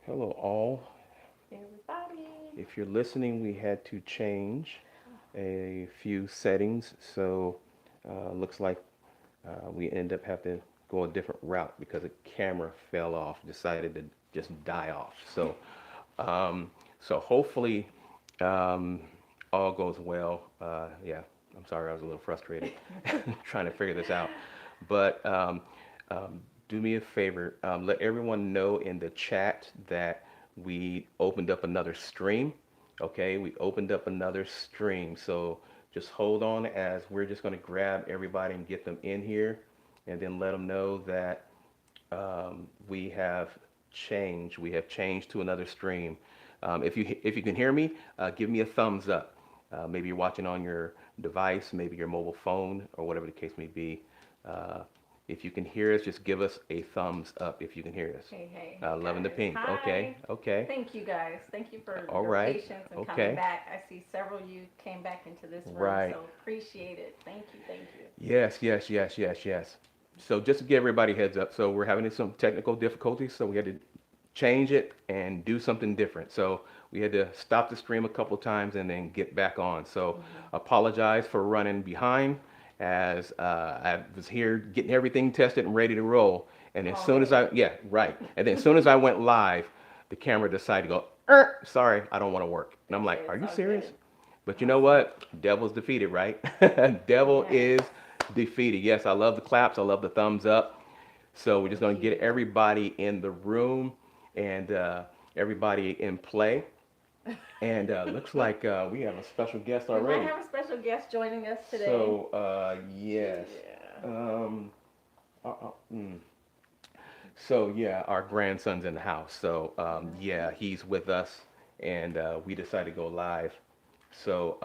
Hello, all. Everybody. If you're listening, we had to change a few settings, so looks like we end up having to go a different route because the camera fell off, decided to just die off. Um, so hopefully um, all goes well. Yeah, I'm sorry, I was a little frustrated trying to figure this out, but do me a favor, let everyone know in the chat that we opened up another stream. Okay, we opened up another stream. So just hold on as we're just going to grab everybody and get them in here and then let them know that we have changed. We have changed to another stream. If you can hear me, give me a thumbs up. Maybe you're watching on your device, maybe your mobile phone, or whatever the case may be. Uh, if you can hear us, just give us a thumbs up if you can hear us. Hey, Loving the guys. pink. Okay, Hi. okay. Thank you, guys. Thank you for All your right. patience and coming Okay. back. I see several of you came back into this room, Right. so appreciate it. Thank you, thank you. Yes, yes, yes, yes, yes. So just to give everybody a heads up, so we're having some technical difficulties, so we had to change it and do something different. So we had to stop the stream a couple times and then get back on. So apologize for running behind as I was here getting everything tested and ready to roll. And as soon as Already. yeah, right. And then as soon as I went live, the camera decided to go, sorry, I don't want to work. And I'm like, Okay, are it's you all serious? good. But you know Awesome. what? Devil's defeated, right? Devil Yes. is defeated. Yes, I love the claps. I love the thumbs up. So we're just Thank going to get you. everybody in the room and everybody in play. And looks like we have a special guest We might already. have a special guest joining us today. So yes. Yeah. Um, uh, uh, mm. So yeah, our grandson's in the house. So yeah, Nice. he's with us, and we decided to go live. So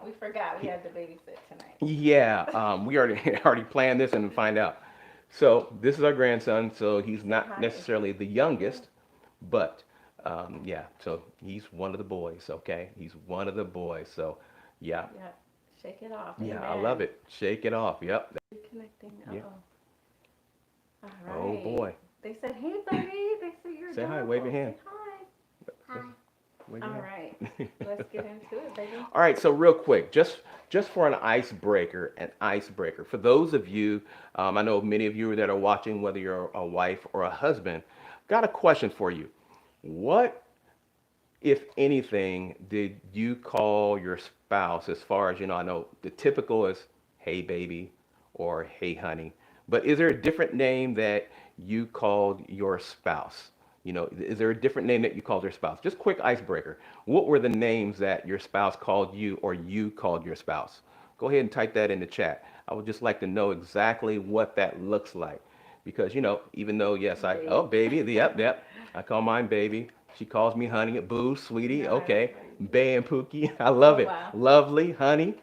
We forgot we had to babysit tonight. yeah, we already already planned this and find out. So this is our grandson. So he's Say not hi. necessarily the youngest, but yeah. So he's one of the boys. Okay, he's one of the boys. So yeah, Yeah. Shake it off. yeah, I love Amen. it. Shake it off. Yep. Reconnecting. Yeah. Uh-oh. All Oh right. boy. They said, hey, buddy. They said you're Say hi. Wave your adorable. hand. Say hi. Say- Wave your All hand. right. Let's get into it, baby. All right, so real quick, just for an icebreaker. For those of you, I know many of you that are watching, whether you're a wife or a husband, got a question for you. What, if anything, did you call your spouse? As far as you know, I know the typical is "Hey, baby" or "Hey, honey," but is there a different name that you called your spouse? You know, is there a different name that you called your spouse? Just quick icebreaker. What were the names that your spouse called you or you called your spouse? Go ahead and type that in the chat. I would just like to know exactly what that looks like. Because, even though, yes, oh, Babe. baby, yep, yep, I call mine baby. She calls me honey, boo, sweetie, No, that's okay. crazy. Bay and Pookie, I love Oh, it. wow. Lovely, honey,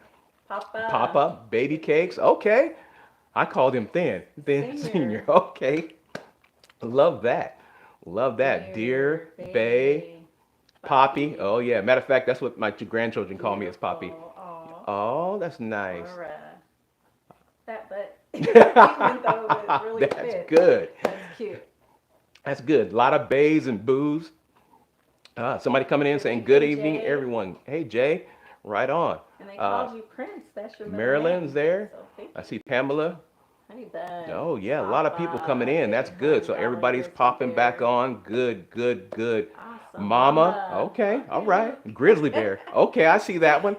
Papa. Papa, baby cakes, okay. I called him Thin Senior, Senior. okay. Love that. Love that. Dear Dear Bay, baby. Poppy. Poppy. Oh yeah. Matter of fact, that's what my two grandchildren call me as Poppy. Beautiful. Aw. Oh, that's nice. Or that butt. Even though it really That's fits. good. That's cute. That's good. A lot of bays and boos. Somebody coming in Good saying good evening, evening, Jay. everyone. Hey Jay, right on. And they Uh, called you Prince. That's your middle Marilyn's name. there. So thank I you. see Pamela. Honey bun. Oh yeah, a lot of people coming Papa. in. That's Big good. honey So everybody's dollars. You popping back there. on. Good, good, good. Awesome. Mama. Mama. Okay, all right. Okay. Grizzly bear. Okay, I see that one.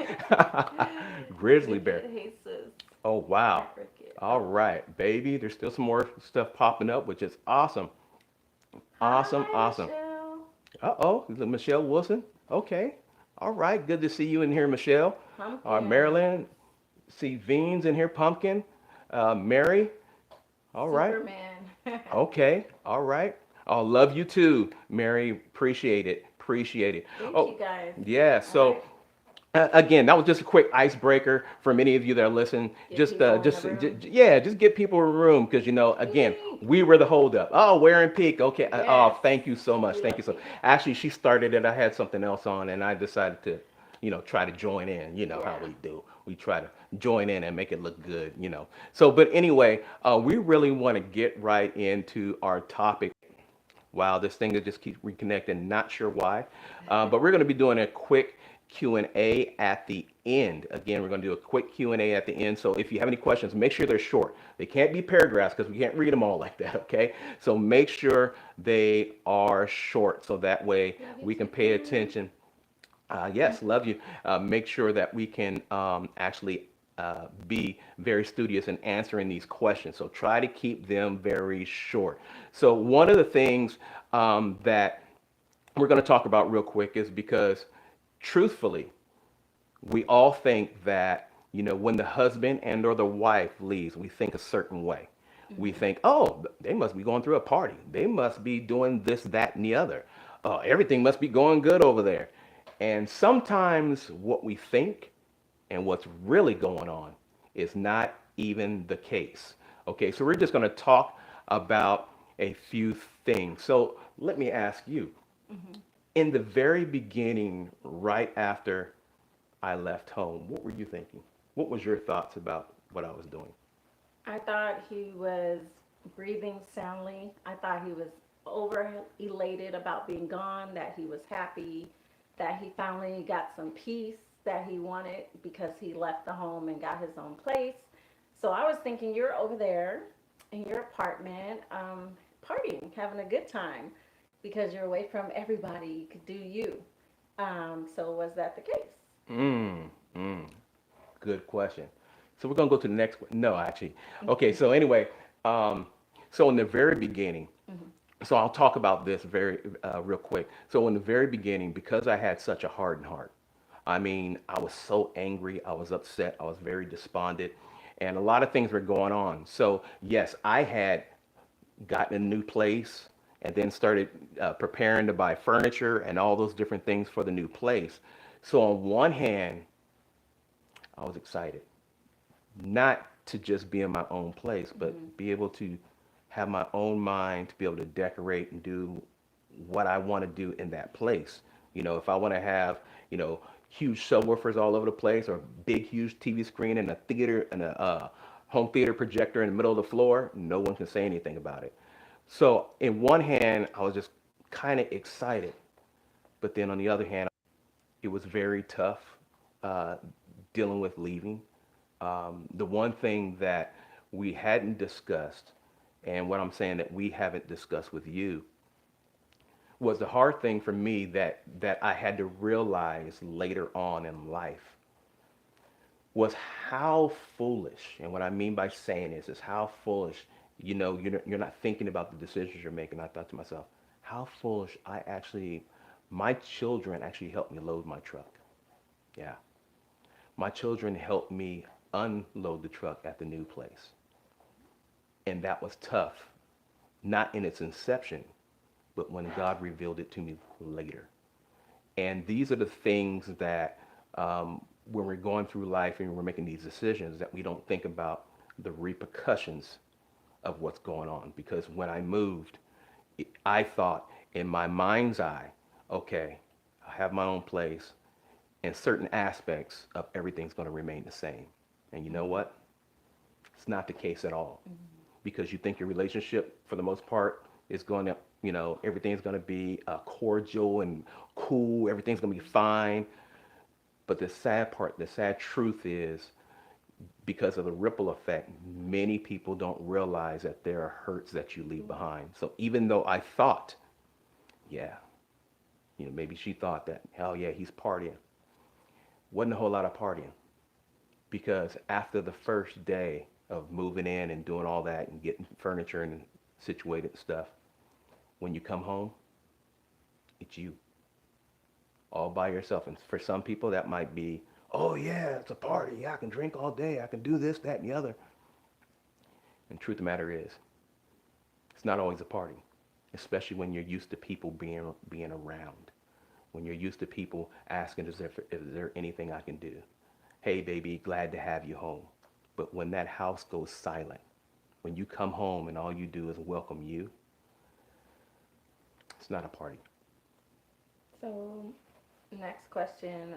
Grizzly Look bear. at Jesus. Oh wow. African. All Oh. right, baby. There's still some more stuff popping up, which is awesome. Awesome, Hi, awesome. Michelle. Uh-oh, is it Michelle Wilson? Okay. All right, good to see you in here, Michelle. Pumpkin. Marilyn, see Veens in here, Pumpkin. Mary, all right. Superman. Okay, all right. Oh, love you too, Mary. Appreciate it. Appreciate it. Thank you Oh, guys. yeah. All So right. again, that was just a quick icebreaker for many of you that are listening. Get people in the room. Yeah, just get people in the room because again, Pink. we were the holdup. Oh, wearing pink. Okay. Yes. Oh, thank you so much. We Thank you love so. pink. Actually, she started it. I had something else on, and I decided to, try to join in. You know how Yeah. we do. We try to join in and make it look good. So, but anyway, we really want to get right into our topic Wow, this thing that just keeps reconnecting. Not sure why, but we're going to be doing a quick Q&A at the end. Again, we're going to do a quick Q&A at the end. So if you have any questions, make sure they're short. They can't be paragraphs because we can't read them all like that. Okay. So make sure they are short so that way Love you we can pay too. attention. Yes, love you. Make sure that we can actually be very studious in answering these questions. So try to keep them very short. So one of the things that we're going to talk about real quick is because truthfully, we all think that, when the husband and or the wife leaves, we think a certain way. We Mm-hmm. think, oh, they must be going through a party. They must be doing this, that, and the other. Everything must be going good over there. And sometimes what we think and what's really going on is not even the case. Okay, so we're just going to talk about a few things. So let me ask you, Mm-hmm. in the very beginning, right after I left home, what were you thinking? What was your thoughts about what I was doing? I thought he was breathing soundly. I thought he was over elated about being gone, that he was happy, that he finally got some peace that he wanted because he left the home and got his own place. So I was thinking, you're over there in your apartment, partying, having a good time because you're away from everybody. You could do you. So was that the case? Mm, mm, good question. So we're gonna go to the next one. No, actually. Okay, so anyway, um, so in the very beginning, Mm-hmm. so I'll talk about this very real quick. So in the very beginning, because I had such a hardened heart, I mean, I was so angry, I was upset, I was very despondent, and a lot of things were going on. So yes, I had gotten a new place and then started preparing to buy furniture and all those different things for the new place. So on one hand, I was excited, not to just be in my own place, but Mm-hmm. be able to have my own mind to be able to decorate and do what I want to do in that place. If I want to have, huge subwoofers all over the place or big, huge TV screen and a theater and a home theater projector in the middle of the floor, no one can say anything about it. So, in one hand, I was just kind of excited, but then on the other hand, it was very tough uh, dealing with leaving. The one thing that we hadn't discussed, and what I'm saying that we haven't discussed with you, was the hard thing for me that I had to realize later on in life was how foolish. And what I mean by saying this is how foolish. You're not thinking about the decisions you're making. I thought to myself, how foolish. My children actually helped me load my truck. Yeah, my children helped me unload the truck at the new place, and that was tough. Not in its inception, but when God revealed it to me later. And these are the things that when we're going through life and we're making these decisions that we don't think about the repercussions of what's going on. Because when I moved, I thought in my mind's eye, okay, I have my own place and certain aspects of everything's going to remain the same. And you know Mm-hmm. what? It's not the case at all Mm-hmm. because you think your relationship, for the most part, is going to, everything's going to be cordial and cool. Everything's going to be fine. But the sad part, the sad truth is, because of the ripple effect, many people don't realize that there are hurts that you leave behind. So even though I thought, yeah, maybe she thought that, hell yeah, he's partying. Wasn't a whole lot of partying because after the first day of moving in and doing all that and getting furniture and situated stuff, when you come home, it's you all by yourself. And for some people, that might be, oh yeah, it's a party. Yeah, I can drink all day. I can do this, that, and the other. And truth of the matter is, it's not always a party, especially when you're used to people being around. When you're used to people asking, is there anything I can do? Hey, baby, glad to have you home. But when that house goes silent, when you come home and all you do is welcome you, it's not a party. So, next question.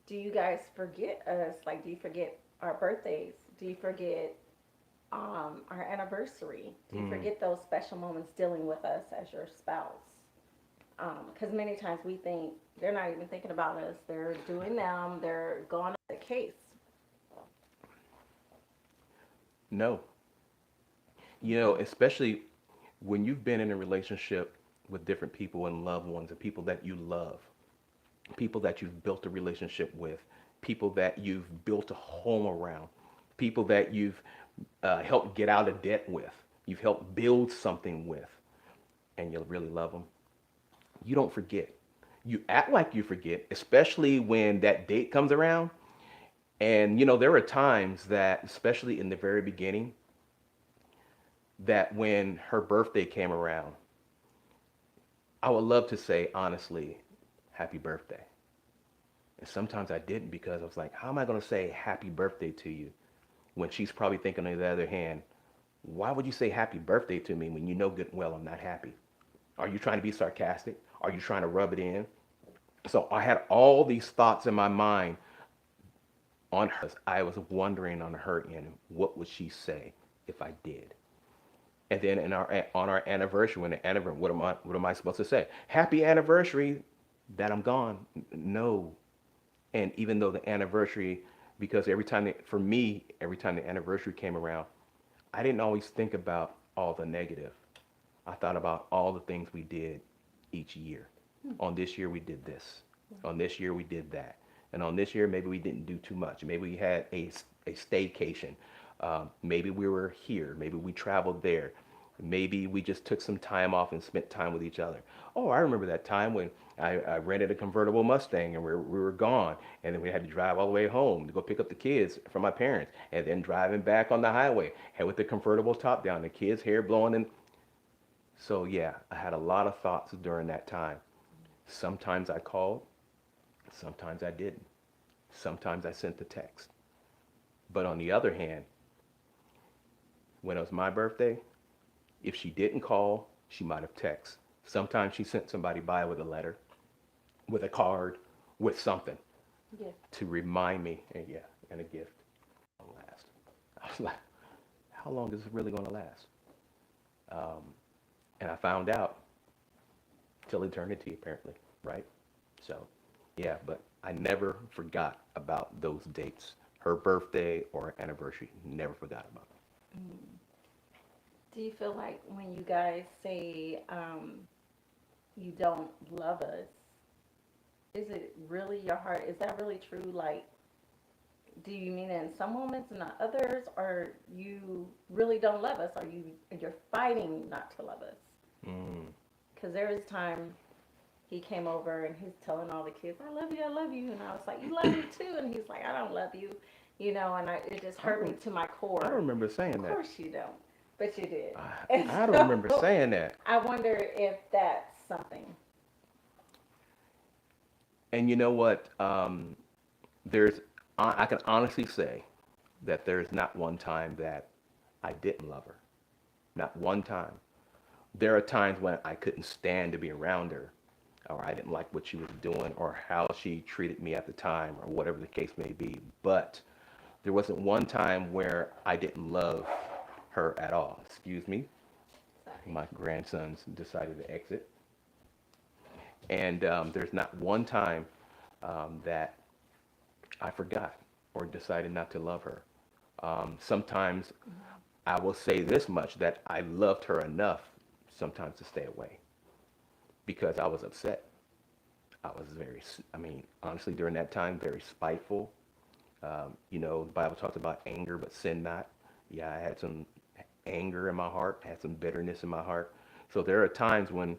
Do you guys forget us? Like, do you forget our birthdays? Do you forget our anniversary? Do you forget those special moments dealing with us as your spouse? Because many times we think they're not even thinking about us. They're doing them. They're going on the case. No. You know, especially when you've been in a relationship with different people and loved ones and people that you love, people that you've built a relationship with, people that you've built a home around, people that you've helped get out of debt with, you've helped build something with, and you really love them, you don't forget. You act like you forget, especially when that date comes around. And, you know, there are times that, especially in the very beginning, that when her birthday came around, I would love to say, honestly, happy birthday. And sometimes I didn't because I was like, how am I going to say happy birthday to you when she's probably thinking on the other hand, why would you say happy birthday to me when you know good and well I'm not happy? Are you trying to be sarcastic? Are you trying to rub it in? So I had all these thoughts in my mind on her. I was wondering on her end, what would she say if I did? And then on our anniversary, when the anniversary, what am I supposed to say? Happy anniversary that I'm gone. No. And even though the anniversary, because for me, every time the anniversary came around, I didn't always think about all the negative. I thought about all the things we did each year. On this year, we did this. On this year, we did that. And on this year, maybe we didn't do too much. Maybe we had a staycation. Maybe we were here. Maybe we traveled there. Maybe we just took some time off and spent time with each other. Oh, I remember that time when I rented a convertible Mustang and we were gone. And then we had to drive all the way home to go pick up the kids from my parents. And then driving back on the highway, and with the convertible top down, the kids' hair blowing. And so, yeah, I had a lot of thoughts during that time. Sometimes I called. Sometimes I didn't. Sometimes I sent the text. But on the other hand, when it was my birthday, if she didn't call, she might have texted. Sometimes she sent somebody by with a letter, with a card, with something Yeah. to remind me, and yeah, and a gift. It'll last. I was like, how long is this really going to last? Um, and I found out till eternity, apparently, right? So, yeah, but I never forgot about those dates. Her birthday or her anniversary, never forgot about it. Do you feel like when you guys say you don't love us, is it really your heart? Is that really true? Like, do you mean it in some moments and not others, or you really don't love us? Or you're fighting not to love us? Mm. Because there was time he came over and he's telling all the kids, I love you," and I was like, "You love me too," and he's like, "I don't love you," and it just hurt me to my core. I don't remember saying Of that. course you don't, but you did. I don't remember saying that. I wonder if that's something. And you know what? There's, I can honestly say that there's not one time that I didn't love her. Not one time. There are times when I couldn't stand to be around her, or I didn't like what she was doing, or how she treated me at the time, or whatever the case may be. But there wasn't one time where I didn't love her at all. Excuse me. Sorry. My grandsons decided to exit. And there's not one time that I forgot or decided not to love her. Sometimes I will say this much, that I loved her enough sometimes to stay away because I was upset. I was honestly, during that time, very spiteful. The Bible talks about anger, but sin not. Yeah, I had some anger in my heart, had some bitterness in my heart. So there are times when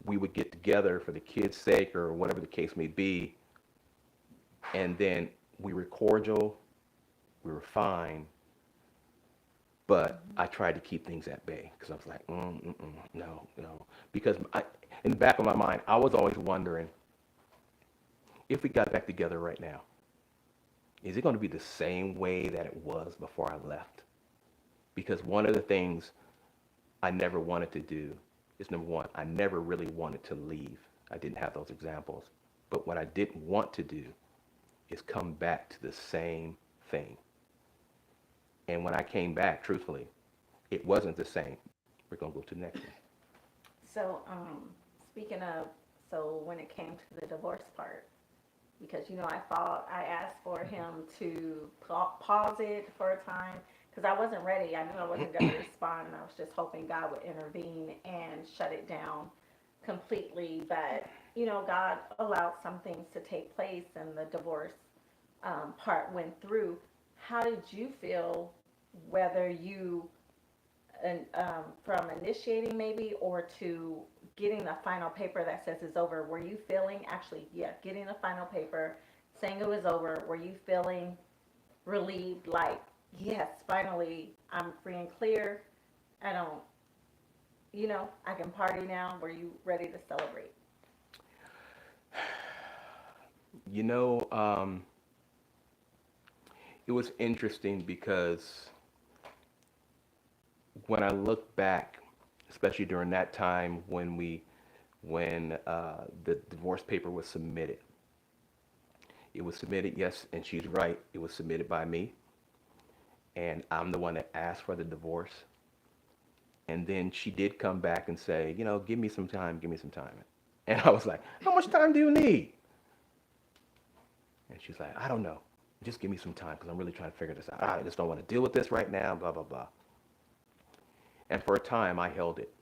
we would get together for the kids' sake or whatever the case may be, and then we were cordial, we were fine, but I tried to keep things at bay because I was like, no, no. Because in the back of my mind, I was always wondering, if we got back together right now, is it going to be the same way that it was before I left? Because one of the things I never wanted to do is, number one, I never really wanted to leave. I didn't have those examples. But what I didn't want to do is come back to the same thing. And when I came back, truthfully, it wasn't the same. We're going to go to the next one. So, speaking of, so when it came to the divorce part, because I asked for him to pause it for a time because I wasn't ready. I knew I wasn't going to respond, and I was just hoping God would intervene and shut it down completely. But God allowed some things to take place, and the divorce part went through. How did you feel? Whether you and from initiating maybe or to getting the final paper that says it's over, were you feeling actually, yeah, getting the final paper saying it was over, were you feeling relieved, like, yes, finally I'm free and clear, I don't, I can party now? Were you ready to celebrate? You know, it was interesting because when I look back, especially during that time when the divorce paper was submitted, it was submitted, yes, and she's right, it was submitted by me, and I'm the one that asked for the divorce. And then she did come back and say, give me some time, give me some time. And I was like, how much time do you need? And she's like, I don't know. Just give me some time because I'm really trying to figure this out. I just don't want to deal with this right now, blah, blah, blah. And for a time, I held it.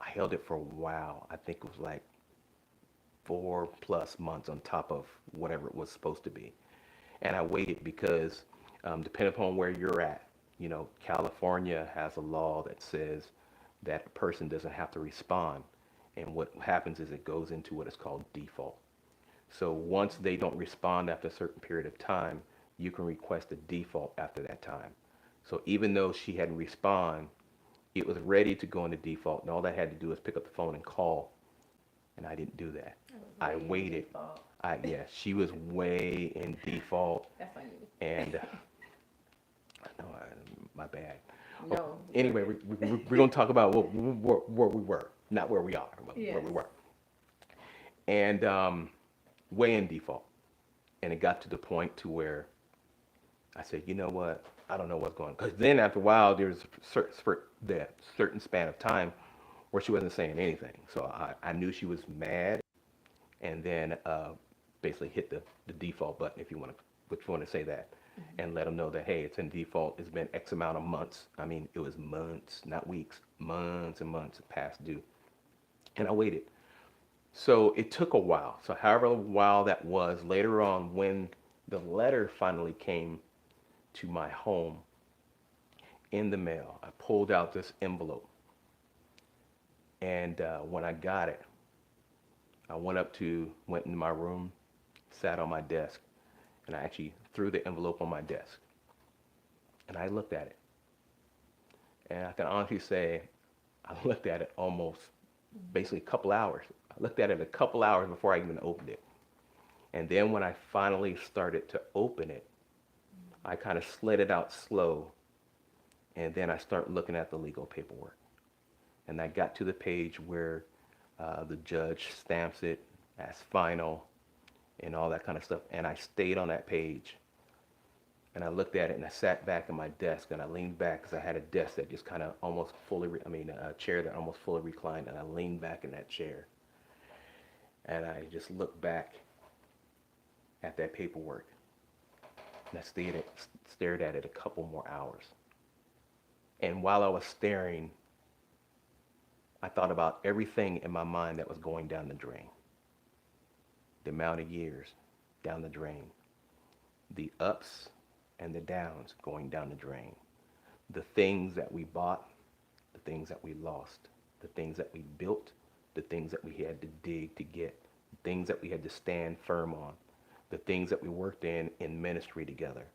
I held it for a while. I think it was like 4+ months on top of whatever it was supposed to be. And I waited because depending upon where you're at, California has a law that says that a person doesn't have to respond. And what happens is it goes into what is called default. So once they don't respond after a certain period of time, you can request a default after that time. So even though she hadn't responded, it was ready to go into default, and all I had to do was pick up the phone and call, and I didn't do that. I waited. She was way in default. That's on you. And no, my bad. No. Anyway, we're going to talk about where we were, not where we are, but Yes. where we were. And way in default. And it got to the point to where I said, you know what? I don't know what's going on. Because then after a while, there was that certain span of time where she wasn't saying anything. So I knew she was mad, and then basically hit the default button, if you want to say that, and let them know that, hey, it's in default. It's been X amount of months. I mean, it was months, not weeks, months and months past due. And I waited. So it took a while. So however while that was, later on when the letter finally came to my home in the mail, I pulled out this envelope. And when I got it, I went into my room, sat on my desk, and I actually threw the envelope on my desk. And I looked at it. And I can honestly say I looked at it almost basically a couple hours. I looked at it a couple hours before I even opened it. And then when I finally started to open it, I kind of slid it out slow, and then I started looking at the legal paperwork. And I got to the page where the judge stamps it as final and all that kind of stuff. And I stayed on that page. And I looked at it, and I sat back at my desk, and I leaned back because I had a desk that just kind of almost fully, a chair that almost fully reclined, and I leaned back in that chair. And I just looked back at that paperwork. And I stared at it a couple more hours. And while I was staring, I thought about everything in my mind that was going down the drain. The amount of years down the drain. The ups and the downs going down the drain. The things that we bought, the things that we lost, the things that we built, the things that we had to dig to get, the things that we had to stand firm on, the things that we worked in ministry together.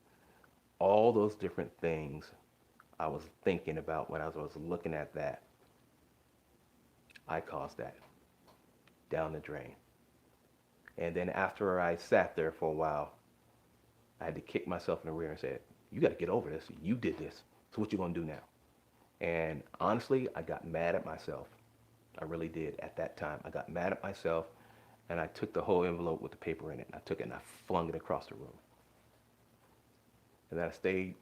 All those different things I was thinking about when I was looking at that. I caused that down the drain. And then after I sat there for a while, I had to kick myself in the rear and say, you got to get over this. You did this. So what you going to do now? And honestly, I got mad at myself. I really did at that time. I got mad at myself, and I took the whole envelope with the paper in it, and I took it and I flung it across the room. And then I stayed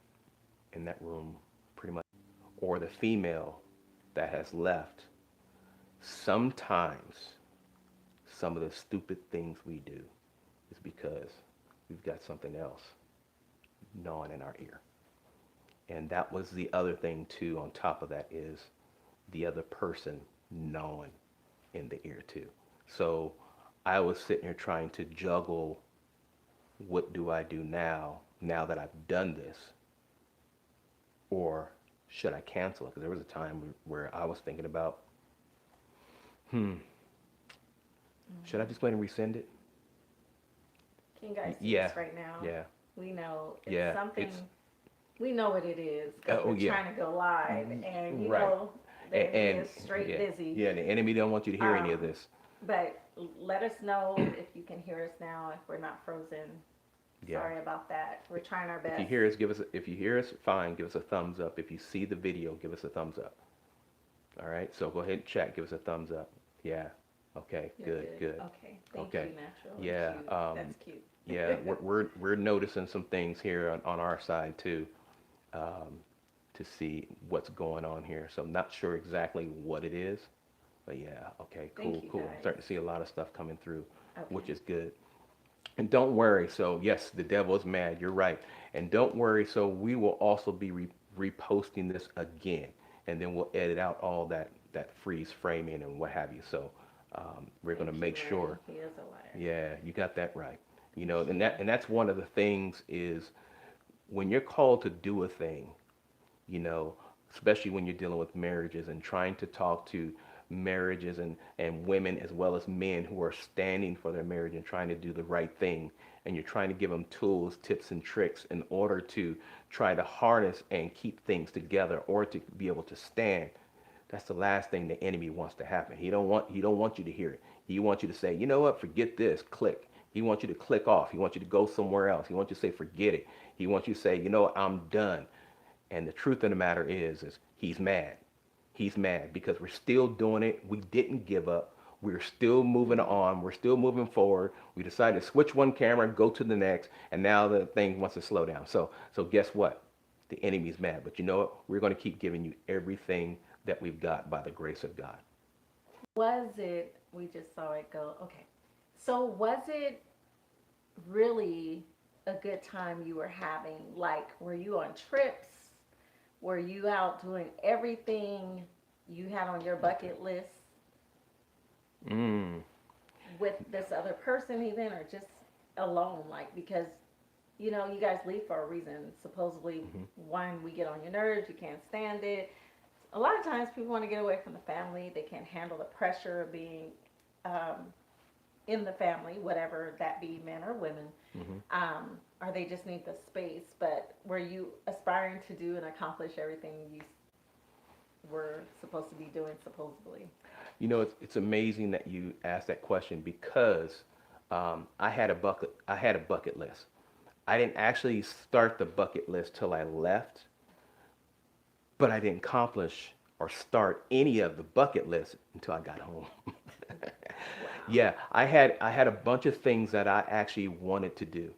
in that room pretty much, or the female that has left, sometimes some of the stupid things we do is because we've got something else gnawing in our ear. And that was the other thing too, on top of that, is the other person gnawing in the ear too. So I was sitting here trying to juggle, what do I do now that I've done this? Or should I cancel it? Because there was a time where I was thinking about, should I just go ahead and rescind it? Can you guys see Yeah, this right now? yeah, We know it's yeah. something. It's We know what it is because we're yeah, trying to go live, and right. the enemy And is straight yeah, busy. yeah. The enemy don't want you to hear any of Um, this. but let us know if you can hear us now, if we're not frozen. Yeah. Sorry about that. We're trying our If best. you hear us, if you hear us, fine, give us a thumbs up. If you see the video, give us a thumbs up. All right. So go ahead and chat. Give us a thumbs up. Yeah. Okay. You're Good. Good. Okay. Thank Okay. you, Natural. Yeah. Cute. That's cute. Yeah. We're noticing some things here on our side too, to see what's going on here. So I'm not sure exactly what it is, but yeah. Okay. Cool. Thank you, Cool. guys. Starting to see a lot of stuff coming through, which Okay. is good. And don't worry. So yes, the devil is mad. You're right. And don't worry. So we will also be reposting this again, and then we'll edit out all that freeze framing and what have you. So we're going to Thank make you, Ray. sure. He is a liar. Yeah, you got that right. You know, Thank and you. that's one of the things is when you're called to do a thing, especially when you're dealing with marriages and trying to talk to marriages and women as well as men who are standing for their marriage and trying to do the right thing. And you're trying to give them tools, tips, and tricks in order to try to harness and keep things together or to be able to stand. That's the last thing the enemy wants to happen. He don't want you to hear it. He wants you to say, you know what, forget this, click. He wants you to click off. He wants you to go somewhere else. He wants you to say, forget it. He wants you to say, you know what, I'm done. And the truth of the matter is he's mad. He's mad because we're still doing it. We didn't give up. We're still moving on. We're still moving forward. We decided to switch one camera, go to the next, and now the thing wants to slow down. So guess what? The enemy's mad. But you know what? We're going to keep giving you everything that we've got by the grace of God. Was it, we just saw it go, okay. So was it really a good time you were having? Like, were you on trips? Were you out doing everything you had on your bucket list Mm. with this other person even, or just alone? Like, because, you guys leave for a reason. Supposedly, one, we get on your nerves, you can't stand it. A lot of times people want to get away from the family. They can't handle the pressure of being in the family, whatever that be, men or women, or they just need the space. But were you aspiring to do and accomplish everything you were supposed to be doing, supposedly? It's amazing that you asked that question because I had a bucket list. I didn't actually start the bucket list till I left, but I didn't accomplish or start any of the bucket list until I got home. Yeah, I had a bunch of things that I actually wanted to do,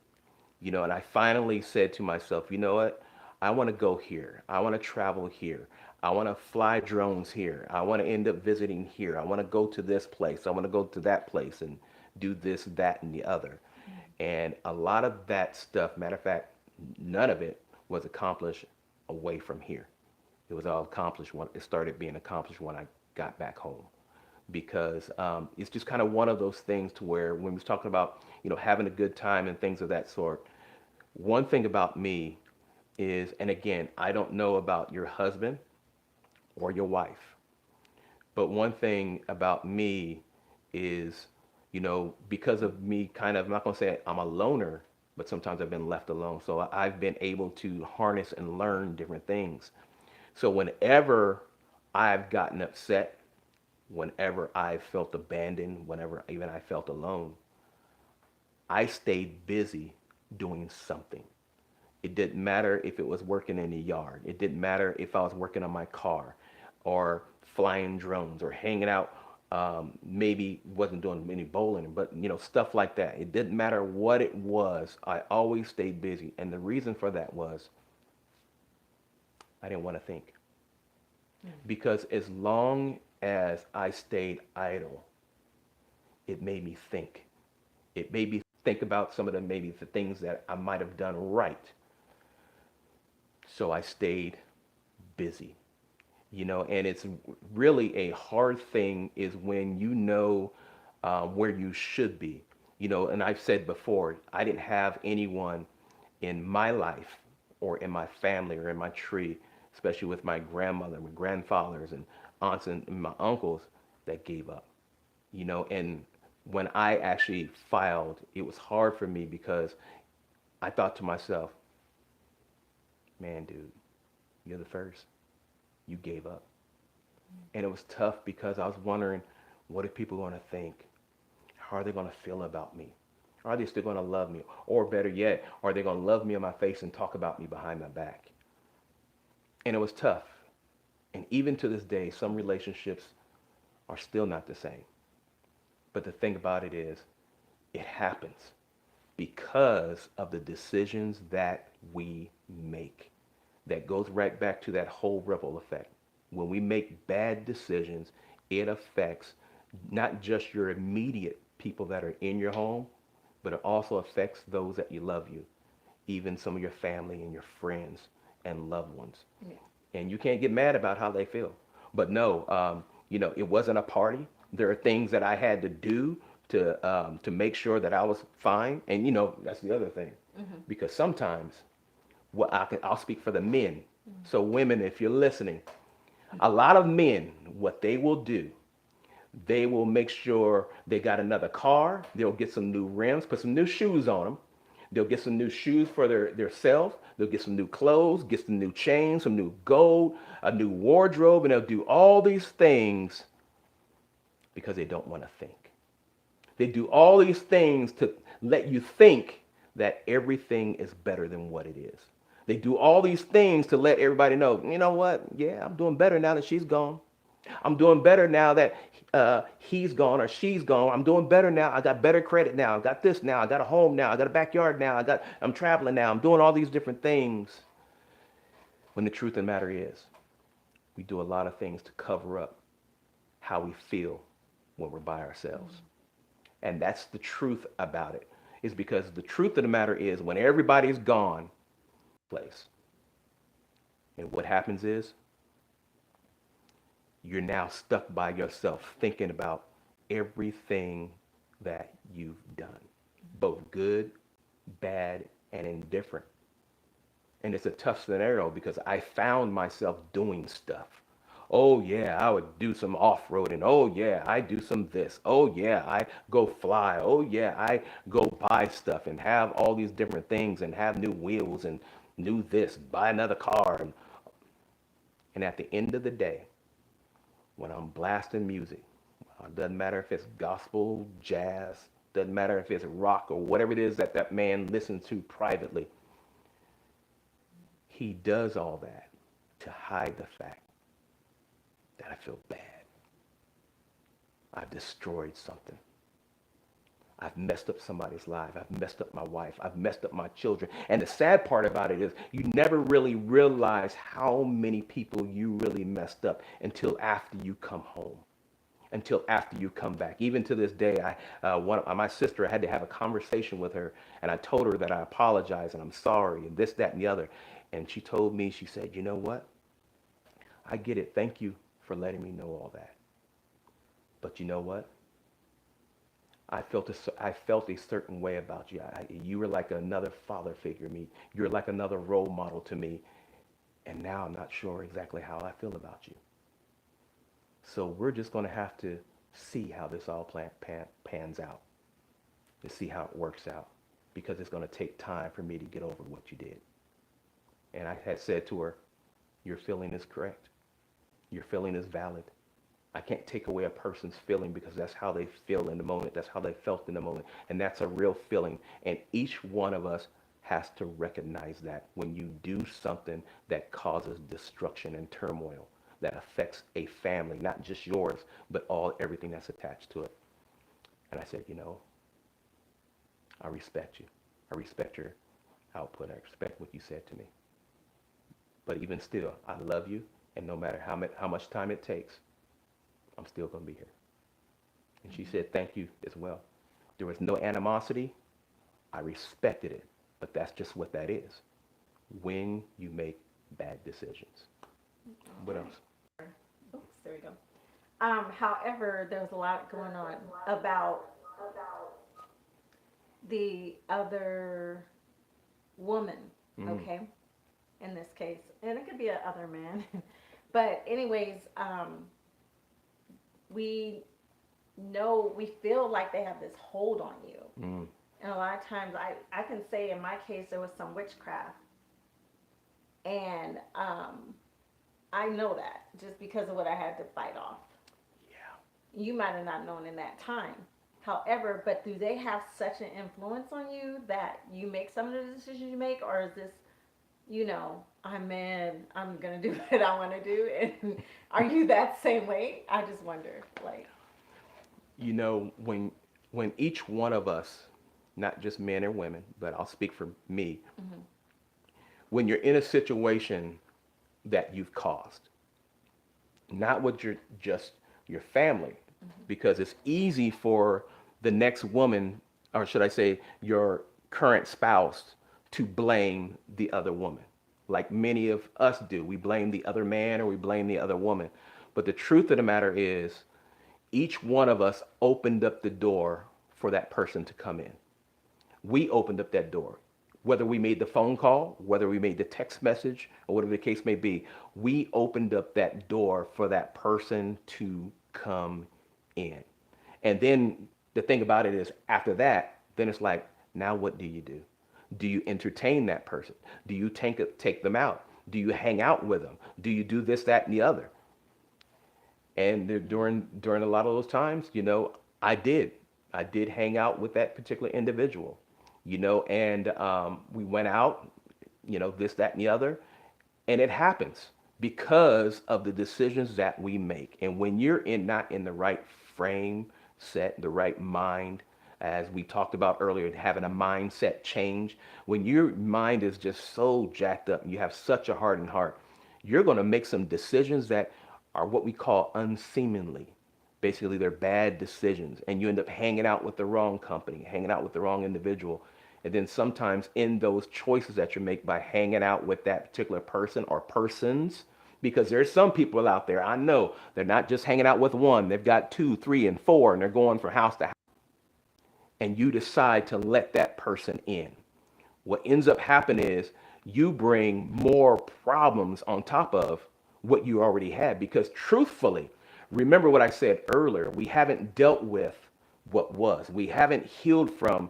and I finally said to myself, you know what? I want to go here. I want to travel here. I want to fly drones here. I want to end up visiting here. I want to go to this place. I want to go to that place and do this, that, and the other. And a lot of that stuff, matter of fact, none of it was accomplished away from here. It was all accomplished when it started being accomplished when I got back home. Because it's just kind of one of those things to where when we was talking about, having a good time and things of that sort, one thing about me is, and again, I don't know about your husband or your wife, but one thing about me is, because of me kind of, I'm not going to say I'm a loner, but sometimes I've been left alone. So I've been able to harness and learn different things. So whenever I've gotten upset, whenever I felt abandoned, whenever even I felt alone, I stayed busy doing something. It didn't matter if it was working in the yard. It didn't matter if I was working on my car or flying drones or hanging out. Maybe wasn't doing any bowling, but stuff like that. It didn't matter what it was. I always stayed busy. And the reason for that was I didn't want to think. Because as long as I stayed idle, it made me think. It made me think about some of the maybe the things that I might have done right. So I stayed busy. And it's really a hard thing is when you know where you should be. And I've said before, I didn't have anyone in my life or in my family or in my tree, especially with my grandmother, my grandfathers and aunts and my uncles that gave up. And when I actually filed, it was hard for me because I thought to myself, man, dude, you're the first. You gave up. And it was tough because I was wondering, what are people going to think? How are they going to feel about me? Are they still going to love me? Or better yet, are they going to love me in my face and talk about me behind my back? And it was tough. And even to this day, some relationships are still not the same. But the thing about it is, it happens because of the decisions that we make. That goes right back to that whole ripple effect. When we make bad decisions, it affects not just your immediate people that are in your home, but it also affects those that you love you, even some of your family and your friends and loved ones. Yeah. And you can't get mad about how they feel. But no, it wasn't a party. There are things that I had to do to make sure that I was fine. And that's the other thing, because sometimes I'll speak for the men. So women, if you're listening, a lot of men, what they will do, they will make sure they got another car. They'll get some new rims, put some new shoes on them. They'll get some new shoes for their self. They'll get some new clothes, get some new chains, some new gold, a new wardrobe, and they'll do all these things because they don't want to think. They do all these things to let you think that everything is better than what it is. They do all these things to let everybody know, you know what? Yeah, I'm doing better now that she's gone. I'm doing better now that he's gone or she's gone. I'm doing better now. I got better credit now. I got this now. I got a home now. I got a backyard now. I'm traveling now. I'm doing all these different things. When the truth of the matter is, we do a lot of things to cover up how we feel when we're by ourselves. And that's the truth about it. Is because the truth of the matter is when everybody's gone, place. And what happens is you're now stuck by yourself thinking about everything that you've done, both good, bad, and indifferent. And it's a tough scenario because I found myself doing stuff. Oh yeah, I would do some off-roading. Oh yeah, I do some this. Oh yeah, I go fly. Oh yeah, I go buy stuff and have all these different things and have new wheels and new this, buy another car. And at the end of the day, when I'm blasting music, it doesn't matter if it's gospel, jazz, doesn't matter if it's rock or whatever it is that man listens to privately, he does all that to hide the fact that I feel bad. I've destroyed something. I've messed up somebody's life. I've messed up my wife. I've messed up my children. And the sad part about it is you never really realize how many people you really messed up until after you come home, until after you come back. Even to this day, my sister, I had to have a conversation with her, and I told her that I apologize and I'm sorry and this, that, and the other. And she told me, she said, you know what? I get it. Thank you for letting me know all that. But you know what? I felt a certain way about you. You were like another father figure to me. You're like another role model to me. And now I'm not sure exactly how I feel about you. So we're just going to have to see how this all pans out, to see how it works out, because it's going to take time for me to get over what you did. And I had said to her, your feeling is correct. Your feeling is valid. I can't take away a person's feeling because that's how they feel in the moment. That's how they felt in the moment. And that's a real feeling. And each one of us has to recognize that when you do something that causes destruction and turmoil, that affects a family, not just yours, but everything that's attached to it. And I said, I respect you. I respect your output. I respect what you said to me. But even still, I love you, and no matter how much time it takes, I'm still going to be here. And she said, thank you as well. There was no animosity. I respected it. But that's just what that is when you make bad decisions. What else? Oops, there we go. However, there's a lot going on about the other woman, okay, in this case. And it could be a other man. But anyways, we we feel like they have this hold on you. And a lot of times I can say in my case there was some witchcraft. And I know that just because of what I had to fight off. Yeah. You might have not known in that time. However, but do they have such an influence on you that you make some of the decisions you make, or is this, I'm mad, I'm gonna do what I want to do, and are you that same way? I just wonder, like. When each one of us, not just men or women, but I'll speak for me, when you're in a situation that you've caused, not with your family, because it's easy for the next woman, or should I say your current spouse, to blame the other woman. Like many of us do. We blame the other man or we blame the other woman. But the truth of the matter is, each one of us opened up the door for that person to come in. We opened up that door. Whether we made the phone call, whether we made the text message, or whatever the case may be, we opened up that door for that person to come in. And then the thing about it is, after that, then it's like, now what do you do? Do you entertain that person? Do you take them out? Do you hang out with them? Do you do this, that, and the other? And during a lot of those times, I did. I did hang out with that particular individual, and we went out, this, that, and the other. And it happens because of the decisions that we make. And when you're not in the right frame, set, the right mind, as we talked about earlier, having a mindset change, when your mind is just so jacked up and you have such a hardened heart, you're going to make some decisions that are what we call unseemly. Basically, they're bad decisions, and you end up hanging out with the wrong company, hanging out with the wrong individual. And then sometimes in those choices that you make by hanging out with that particular person or persons, because there's some people out there, I know, they're not just hanging out with one, they've got 2, 3, and 4, and they're going from house to house. And you decide to let that person in. What ends up happening is you bring more problems on top of what you already had, because truthfully, remember what I said earlier, we haven't dealt with what was. We haven't healed from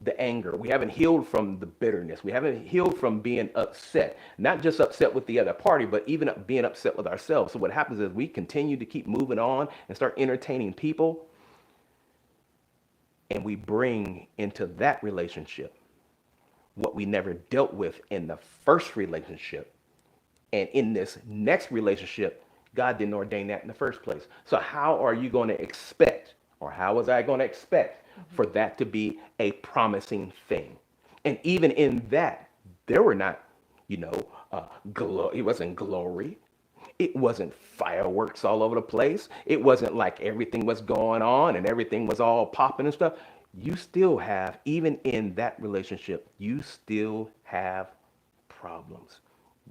the anger. We haven't healed from the bitterness. We haven't healed from being upset, not just upset with the other party, but even being upset with ourselves. So what happens is we continue to keep moving on and start entertaining people, and we bring into that relationship what we never dealt with in the first relationship. And in this next relationship, God didn't ordain that in the first place. So how are you going to expect, or how was I going to expect for that to be a promising thing? And even in that, there were not, it wasn't glory. It wasn't fireworks all over the place. It wasn't like everything was going on and everything was all popping and stuff. You still have, even in that relationship, you still have problems.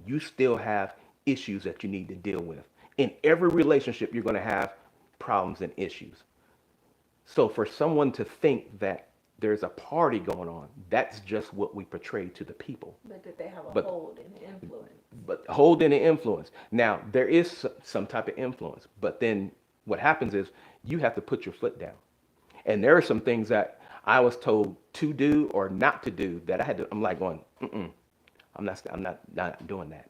You still have issues that you need to deal with. In every relationship, you're going to have problems and issues. So for someone to think that there's a party going on, that's just what we portray to the people. But did they have a hold and influence? But hold and influence. Now, there is some type of influence, but then what happens is you have to put your foot down. And there are some things that I was told to do or not to do that I'm like going, I'm not doing that.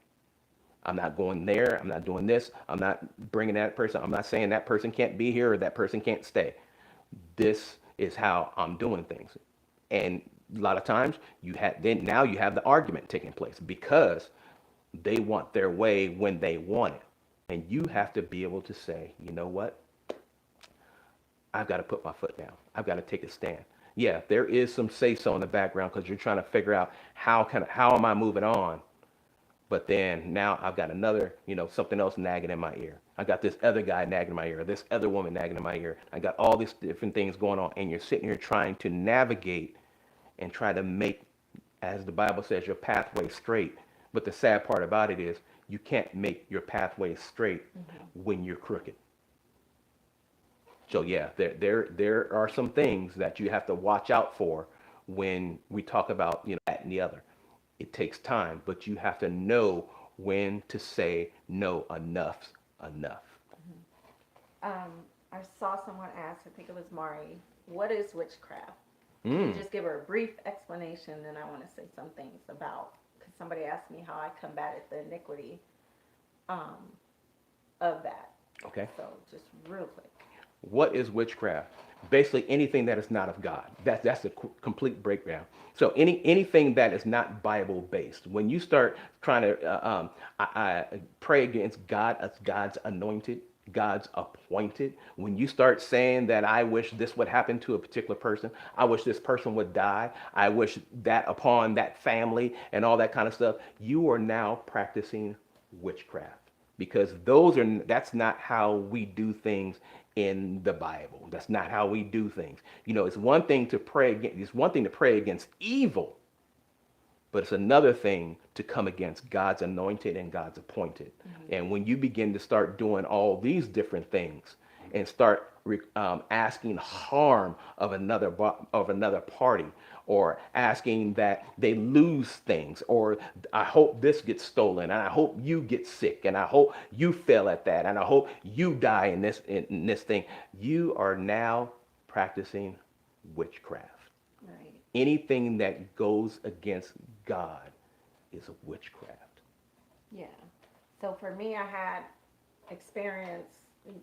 I'm not going there. I'm not doing this. I'm not bringing that person. I'm not saying that person can't be here or that person can't stay. This is how I'm doing things. And a lot of times now you have the argument taking place because they want their way when they want it. And you have to be able to say, you know what? I've got to put my foot down. I've got to take a stand. Yeah, there is some say so in the background because you're trying to figure out how am I moving on? But then now I've got another, something else nagging in my ear. I got this other guy nagging in my ear, this other woman nagging in my ear. I got all these different things going on, and you're sitting here trying to navigate and try to make, as the Bible says, your pathway straight. But the sad part about it is you can't make your pathway straight when you're crooked. So yeah, there are some things that you have to watch out for when we talk about, that and the other. It takes time, but you have to know when to say no. Enough's enough. Um, I saw someone ask, I think it was Mari, what is witchcraft? Can you Mm. just give her a brief explanation, and I want to say some things about, because somebody asked me how I combated the iniquity um, of that. Okay. So just real quick. What is witchcraft? Basically, anything that is not of God. That's a complete breakdown. So anything that is not Bible based. When you start trying to I pray against God as God's anointed, God's appointed. When you start saying that I wish this would happen to a particular person, I wish this person would die, I wish that upon that family and all that kind of stuff, you are now practicing witchcraft because that's not how we do things in the Bible. That's not how we do things. It's one thing to pray against, it's one thing to pray against evil, but it's another thing to come against God's anointed and God's appointed. And when you begin to start doing all these different things and start asking harm of another party, or asking that they lose things, or I hope this gets stolen, and I hope you get sick, and I hope you fail at that, and I hope you die in this thing, you are now practicing witchcraft. Right. Anything that goes against God is a witchcraft. Yeah. So for me, I had experienced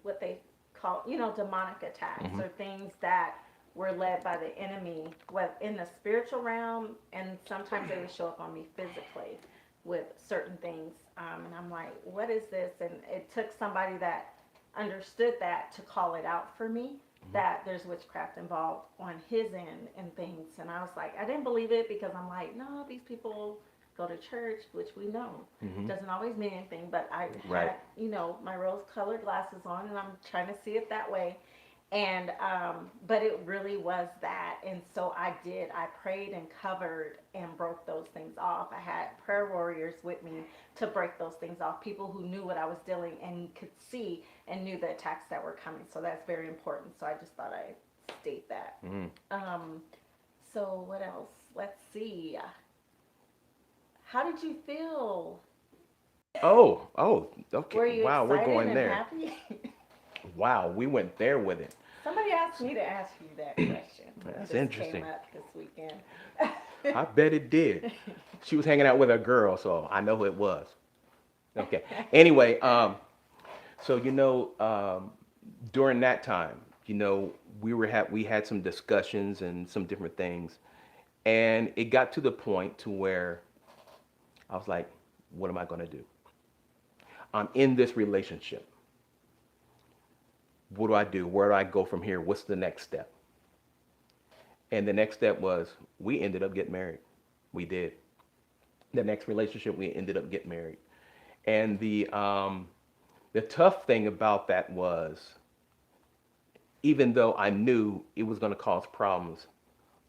what they call, demonic attacks or things that were led by the enemy, what in the spiritual realm, and sometimes they would show up on me physically with certain things. And I'm like, what is this? And it took somebody that understood that to call it out for me, that there's witchcraft involved on his end and things. And I was like, I didn't believe it because I'm like, no, these people go to church, which we know doesn't always mean anything. But I Right. had, my rose-colored glasses on, and I'm trying to see it that way. And but it really was that. And so I prayed and covered and broke those things off. I had prayer warriors with me to break those things off, people who knew what I was dealing and could see and knew the attacks that were coming. So that's very important. So I just thought I'd state that. So what else? Let's see. How did you feel? Oh, okay. Were you Wow, we're excited going and there. happy? Wow, we went there with it. Somebody asked me to ask you that question. That's It just interesting. came up this weekend. I bet it did. She was hanging out with a girl, so I know who it was. Okay. Anyway, so during that time, we had some discussions and some different things, and it got to the point to where I was like, what am I going to do? I'm in this relationship. What do I do? Where do I go from here? What's the next step? And the next step was we ended up getting married. We did. The next relationship, we ended up getting married. And the tough thing about that was, even though I knew it was going to cause problems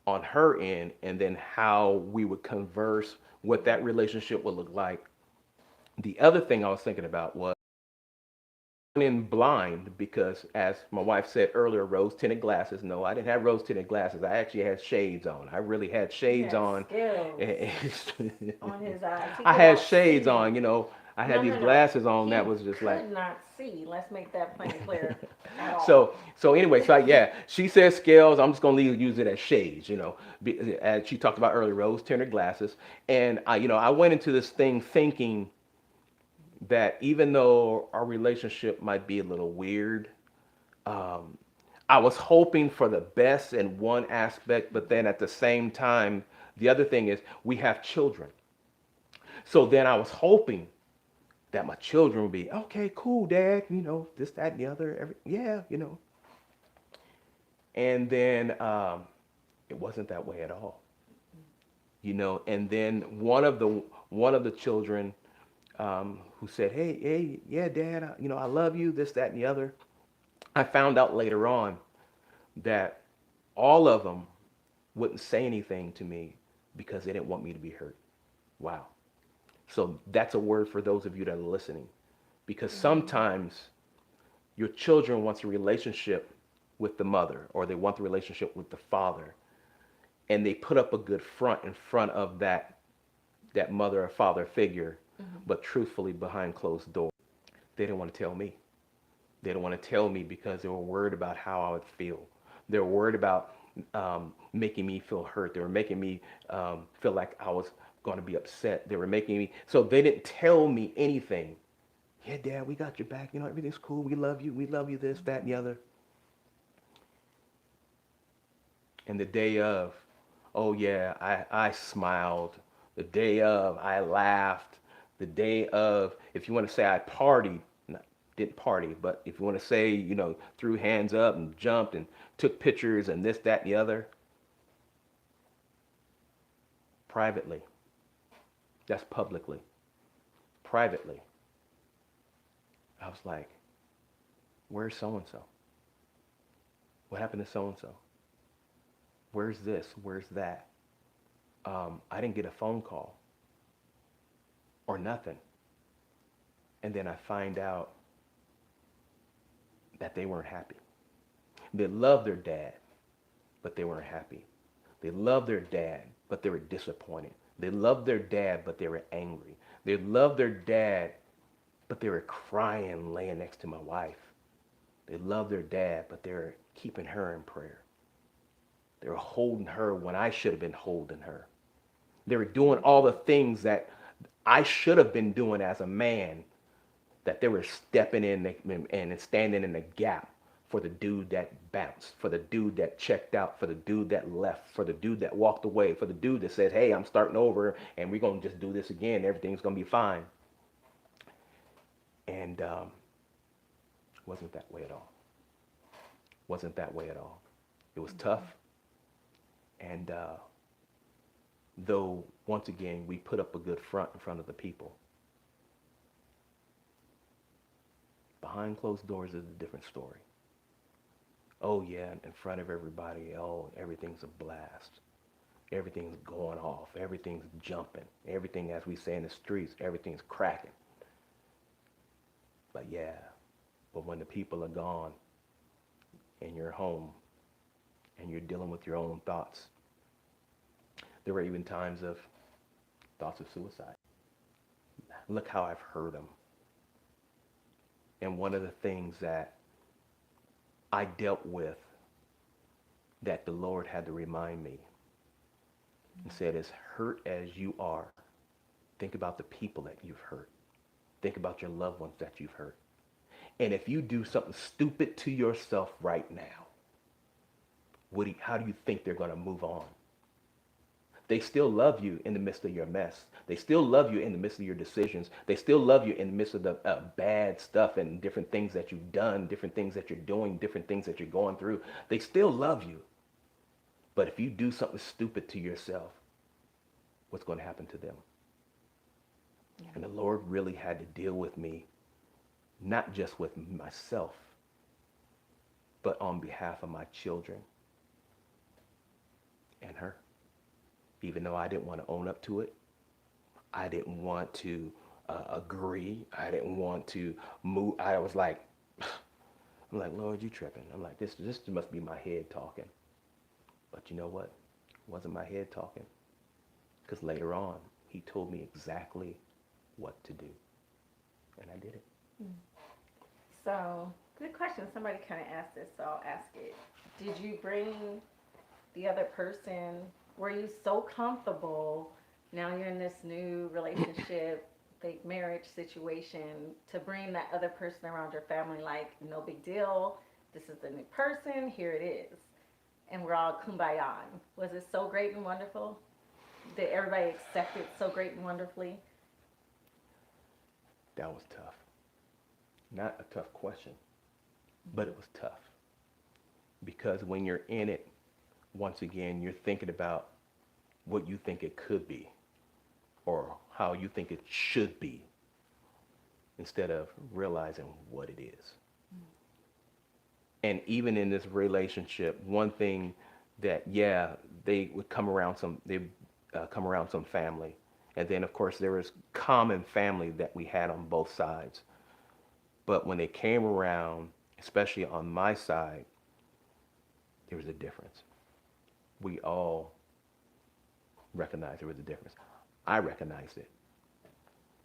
on her end, and then how we would converse, what that relationship would look like, the other thing I was thinking about was in blind, because as my wife said earlier, rose tinted glasses. No, I didn't have rose tinted glasses. I actually had shades on. I really had shades on. On his eyes. I had shades on, I had No, these no, no. glasses on He that was just like. could not see. Let's make that plain and clear at all. So anyway, so yeah, she says scales. I'm just gonna use it as shades, as she talked about earlier, rose tinted glasses. And I went into this thing thinking that even though our relationship might be a little weird, I was hoping for the best in one aspect, but then at the same time, the other thing is we have children. So then I was hoping that my children would be, okay, cool, Dad, this, that, and the other, yeah. And then it wasn't that way at all, And then one of the children who said, hey, yeah, Dad, I love you, this, that, and the other. I found out later on that all of them wouldn't say anything to me because they didn't want me to be hurt. Wow. So that's a word for those of you that are listening. Because sometimes your children want a relationship with the mother or they want the relationship with the father, and they put up a good front in front of that mother or father figure, but truthfully behind closed doors, they didn't want to tell me. They didn't want to tell me because they were worried about how I would feel. They were worried about making me feel hurt. They were making me feel like I was going to be upset. They were making me, so they didn't tell me anything. Yeah, Dad, we got your back. Everything's cool. We love you. We love you, this, that, and the other. And the day of, oh yeah, I smiled. The day of, I laughed. The day of, if you want to say I partied, didn't party, but if you want to say, threw hands up and jumped and took pictures and this, that, and the other, privately. That's publicly. Privately. I was like, where's so-and-so? What happened to so-and-so? Where's this? Where's that? I didn't get a phone call or nothing. And then I find out that they weren't happy. They loved their dad, but they weren't happy. They loved their dad, but they were disappointed. They loved their dad, but they were angry. They loved their dad, but they were crying laying next to my wife. They loved their dad, but they were keeping her in prayer. They were holding her when I should have been holding her. They were doing all the things that I should have been doing as a man, that they were stepping in and standing in the gap for the dude that bounced, for the dude that checked out, for the dude that left, for the dude that walked away, for the dude that said, hey, I'm starting over and we're going to just do this again. Everything's going to be fine. And wasn't that way at all. Wasn't that way at all. It was tough. And though, once again, we put up a good front in front of the people, behind closed doors is a different story. Oh yeah, in front of everybody, oh, everything's a blast. Everything's going off. Everything's jumping. Everything, as we say in the streets, everything's cracking. But yeah, but when the people are gone and you're home and you're dealing with your own thoughts, there were even times of thoughts of suicide. Look how I've heard them. And one of the things that I dealt with that the Lord had to remind me and said, as hurt as you are, think about the people that you've hurt. Think about your loved ones that you've hurt. And if you do something stupid to yourself right now, how do you think they're going to move on? They still love you in the midst of your mess. They still love you in the midst of your decisions. They still love you in the midst of the bad stuff and different things that you've done, different things that you're doing, different things that you're going through. They still love you. But if you do something stupid to yourself, what's going to happen to them? Yeah. And the Lord really had to deal with me, not just with myself, but on behalf of my children and her. Even though I didn't want to own up to it, I didn't want to agree. I didn't want to move. I was like, I'm like, Lord, you tripping. I'm like, this must be my head talking. But you know what? It wasn't my head talking. Because later on, he told me exactly what to do. And I did it. So, good question. Somebody kind of asked this, so I'll ask it. Did you bring the other person? Were you so comfortable, now you're in this new relationship, fake marriage situation, to bring that other person around your family like, no big deal, this is the new person, here it is, and we're all kumbaya? Was it so great and wonderful? Did everybody accept it so great and wonderfully? That was tough. Not a tough question, but it was tough. Because when you're in it, once again, you're thinking about what you think it could be or how you think it should be. instead of realizing what it is. And even in this relationship, one thing that, yeah, they would come around come around some family. And then, of course, there was common family that we had on both sides. But when they came around, especially on my side, there was a difference. We all recognized there was a difference. I recognized it.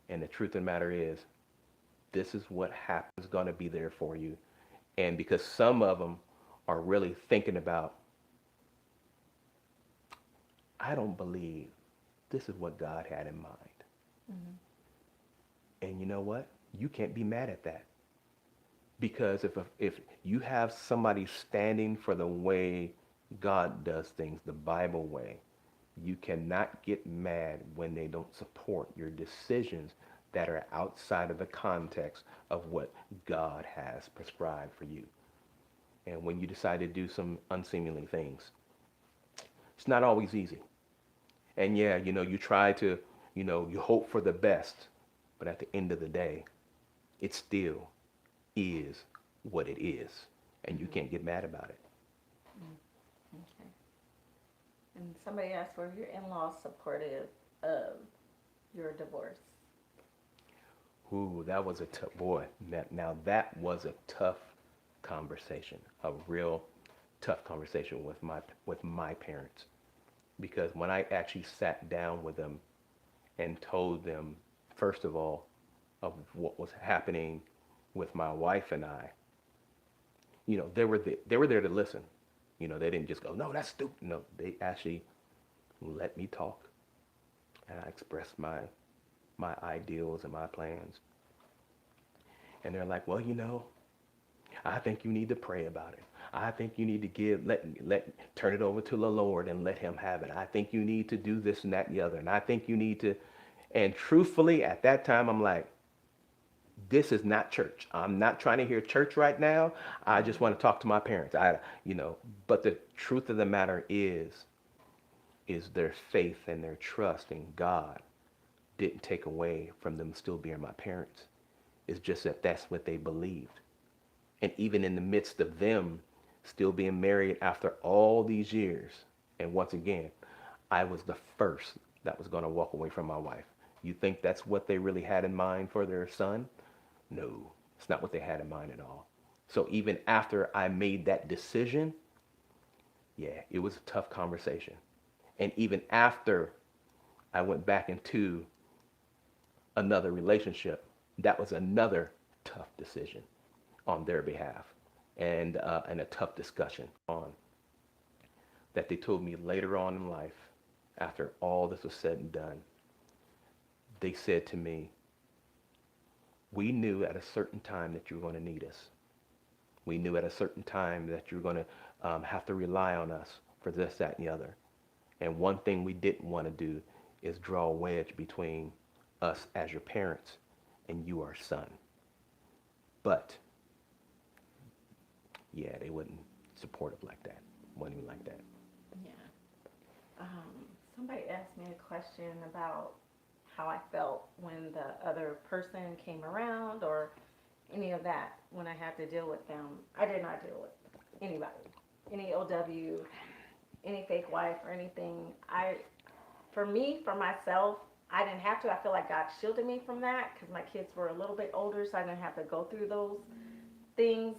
And the truth of the matter is, this is what happens going to be there for you. And because some of them are really thinking about, I don't believe this is what God had in mind. Mm-hmm. And you know what? You can't be mad at that. Because if you have somebody standing for the way God does things, the Bible way, you cannot get mad when they don't support your decisions that are outside of the context of what God has prescribed for you. And when you decide to do some unseemly things, it's not always easy. And yeah, you try to, you hope for the best, but at the end of the day, it still is what it is, and you can't get mad about it. Okay. And somebody asked, were your in-laws supportive of your divorce? Ooh, that was a tough, boy. Now that was a tough conversation, a real tough conversation with my parents, because when I actually sat down with them and told them, first of all, of what was happening with my wife and I, they were there to listen. They didn't just go, no, that's stupid. No, they actually let me talk, and I expressed my ideals and my plans. And they're like, well, I think you need to pray about it. I think you need to turn it over to the Lord and let him have it. I think you need to do this and that and the other. And I think you need to, and truthfully, at that time, I'm like, this is not church. I'm not trying to hear church right now. I just want to talk to my parents. But the truth of the matter is their faith and their trust in God didn't take away from them still being my parents. It's just that that's what they believed. And even in the midst of them still being married after all these years, and once again, I was the first that was going to walk away from my wife. You think that's what they really had in mind for their son? No, it's not what they had in mind at all. So even after I made that decision, yeah, it was a tough conversation. And even after I went back into another relationship, that was another tough decision on their behalf, and a tough discussion on that they told me later on in life, after all this was said and done. They said to me, we knew at a certain time that you were going to need us. We knew at a certain time that you were going to have to rely on us for this, that, and the other. And one thing we didn't want to do is draw a wedge between us as your parents and you, our son. But yeah, they wasn't supportive like that. Wasn't even like that. Yeah. Somebody asked me a question about how I felt when the other person came around or any of that when I had to deal with them. I did not deal with anybody, any OW, any fake wife or anything. For myself, I didn't have to. I feel like God shielded me from that because my kids were a little bit older, so I didn't have to go through those things.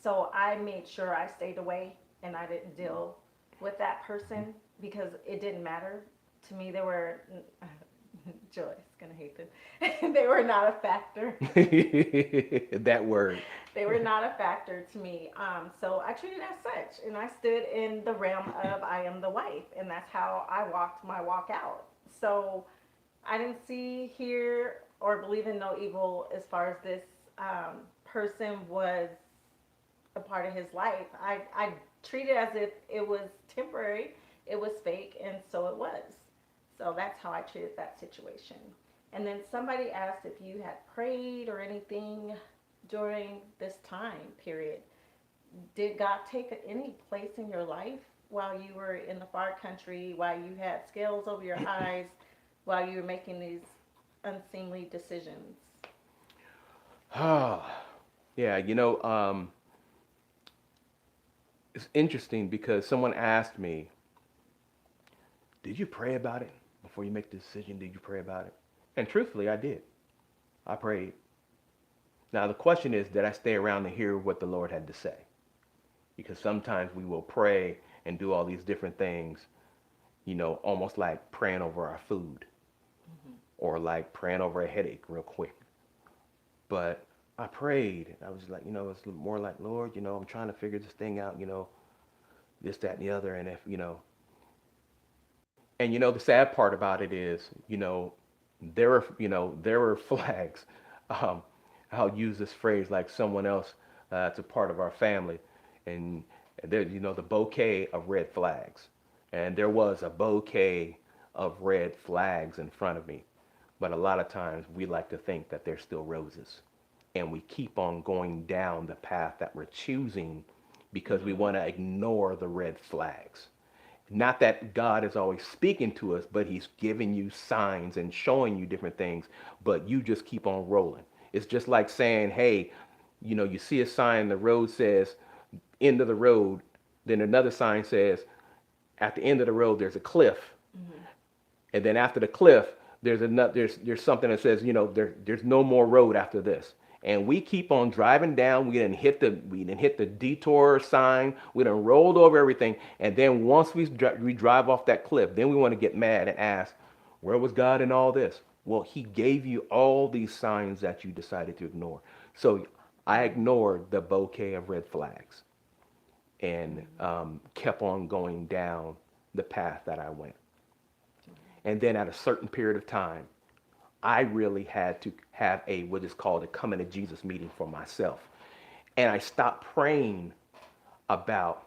So I made sure I stayed away and I didn't deal with that person because it didn't matter to me. They were, Joy's gonna hate this. They were not a factor. That word. They were not a factor to me. So I treated it as such, and I stood in the realm of I am the wife, and that's how I walked my walk out. So I didn't see, hear, or believe in no evil as far as this person was a part of his life. I treated it as if it was temporary, it was fake, and so it was. So that's how I treated that situation. And then somebody asked if you had prayed or anything during this time period. Did God take any place in your life while you were in the far country, while you had scales over your eyes, while you were making these unseemly decisions? Yeah, it's interesting because someone asked me, did you pray about it before you make the decision? Did you pray about it? And truthfully, I did. I prayed. Now, the question is, did I stay around to hear what the Lord had to say? Because sometimes we will pray and do all these different things, almost like praying over our food or like praying over a headache real quick. But I prayed. I was like, it's more like, Lord, I'm trying to figure this thing out, this, that, and the other. And if, the sad part about it is, there were flags. Um, I'll use this phrase like someone else that's a part of our family. And there, the bouquet of red flags. And there was a bouquet of red flags in front of me. But a lot of times we like to think that they're still roses. And we keep on going down the path that we're choosing because we want to ignore the red flags. Not that God is always speaking to us, but he's giving you signs and showing you different things, but you just keep on rolling. It's just like saying, hey, you see a sign, the road says end of the road, then another sign says at the end of the road there's a cliff. And then after the cliff, there's something that says, there's no more road after this. And we keep on driving down. We didn't hit the detour sign. We done rolled over everything. And then once we drive off that cliff, then we want to get mad and ask, where was God in all this? Well, he gave you all these signs that you decided to ignore. So I ignored the bouquet of red flags and kept on going down the path that I went. And then at a certain period of time, I really had to have what is called a coming to Jesus meeting for myself. And I stopped praying about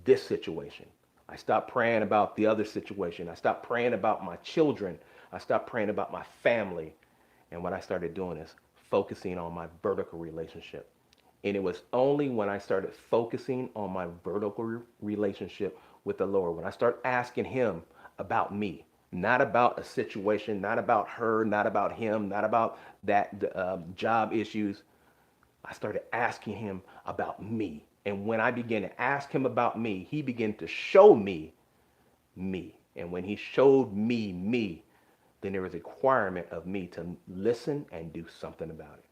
this situation. I stopped praying about the other situation. I stopped praying about my children. I stopped praying about my family. And what I started doing is focusing on my vertical relationship. And it was only when I started focusing on my vertical relationship with the Lord, when I started asking him about me, not about a situation, not about her, not about him, not about that job issues. I started asking him about me. And when I began to ask him about me, he began to show me me. And when he showed me me, then there was a requirement of me to listen and do something about it.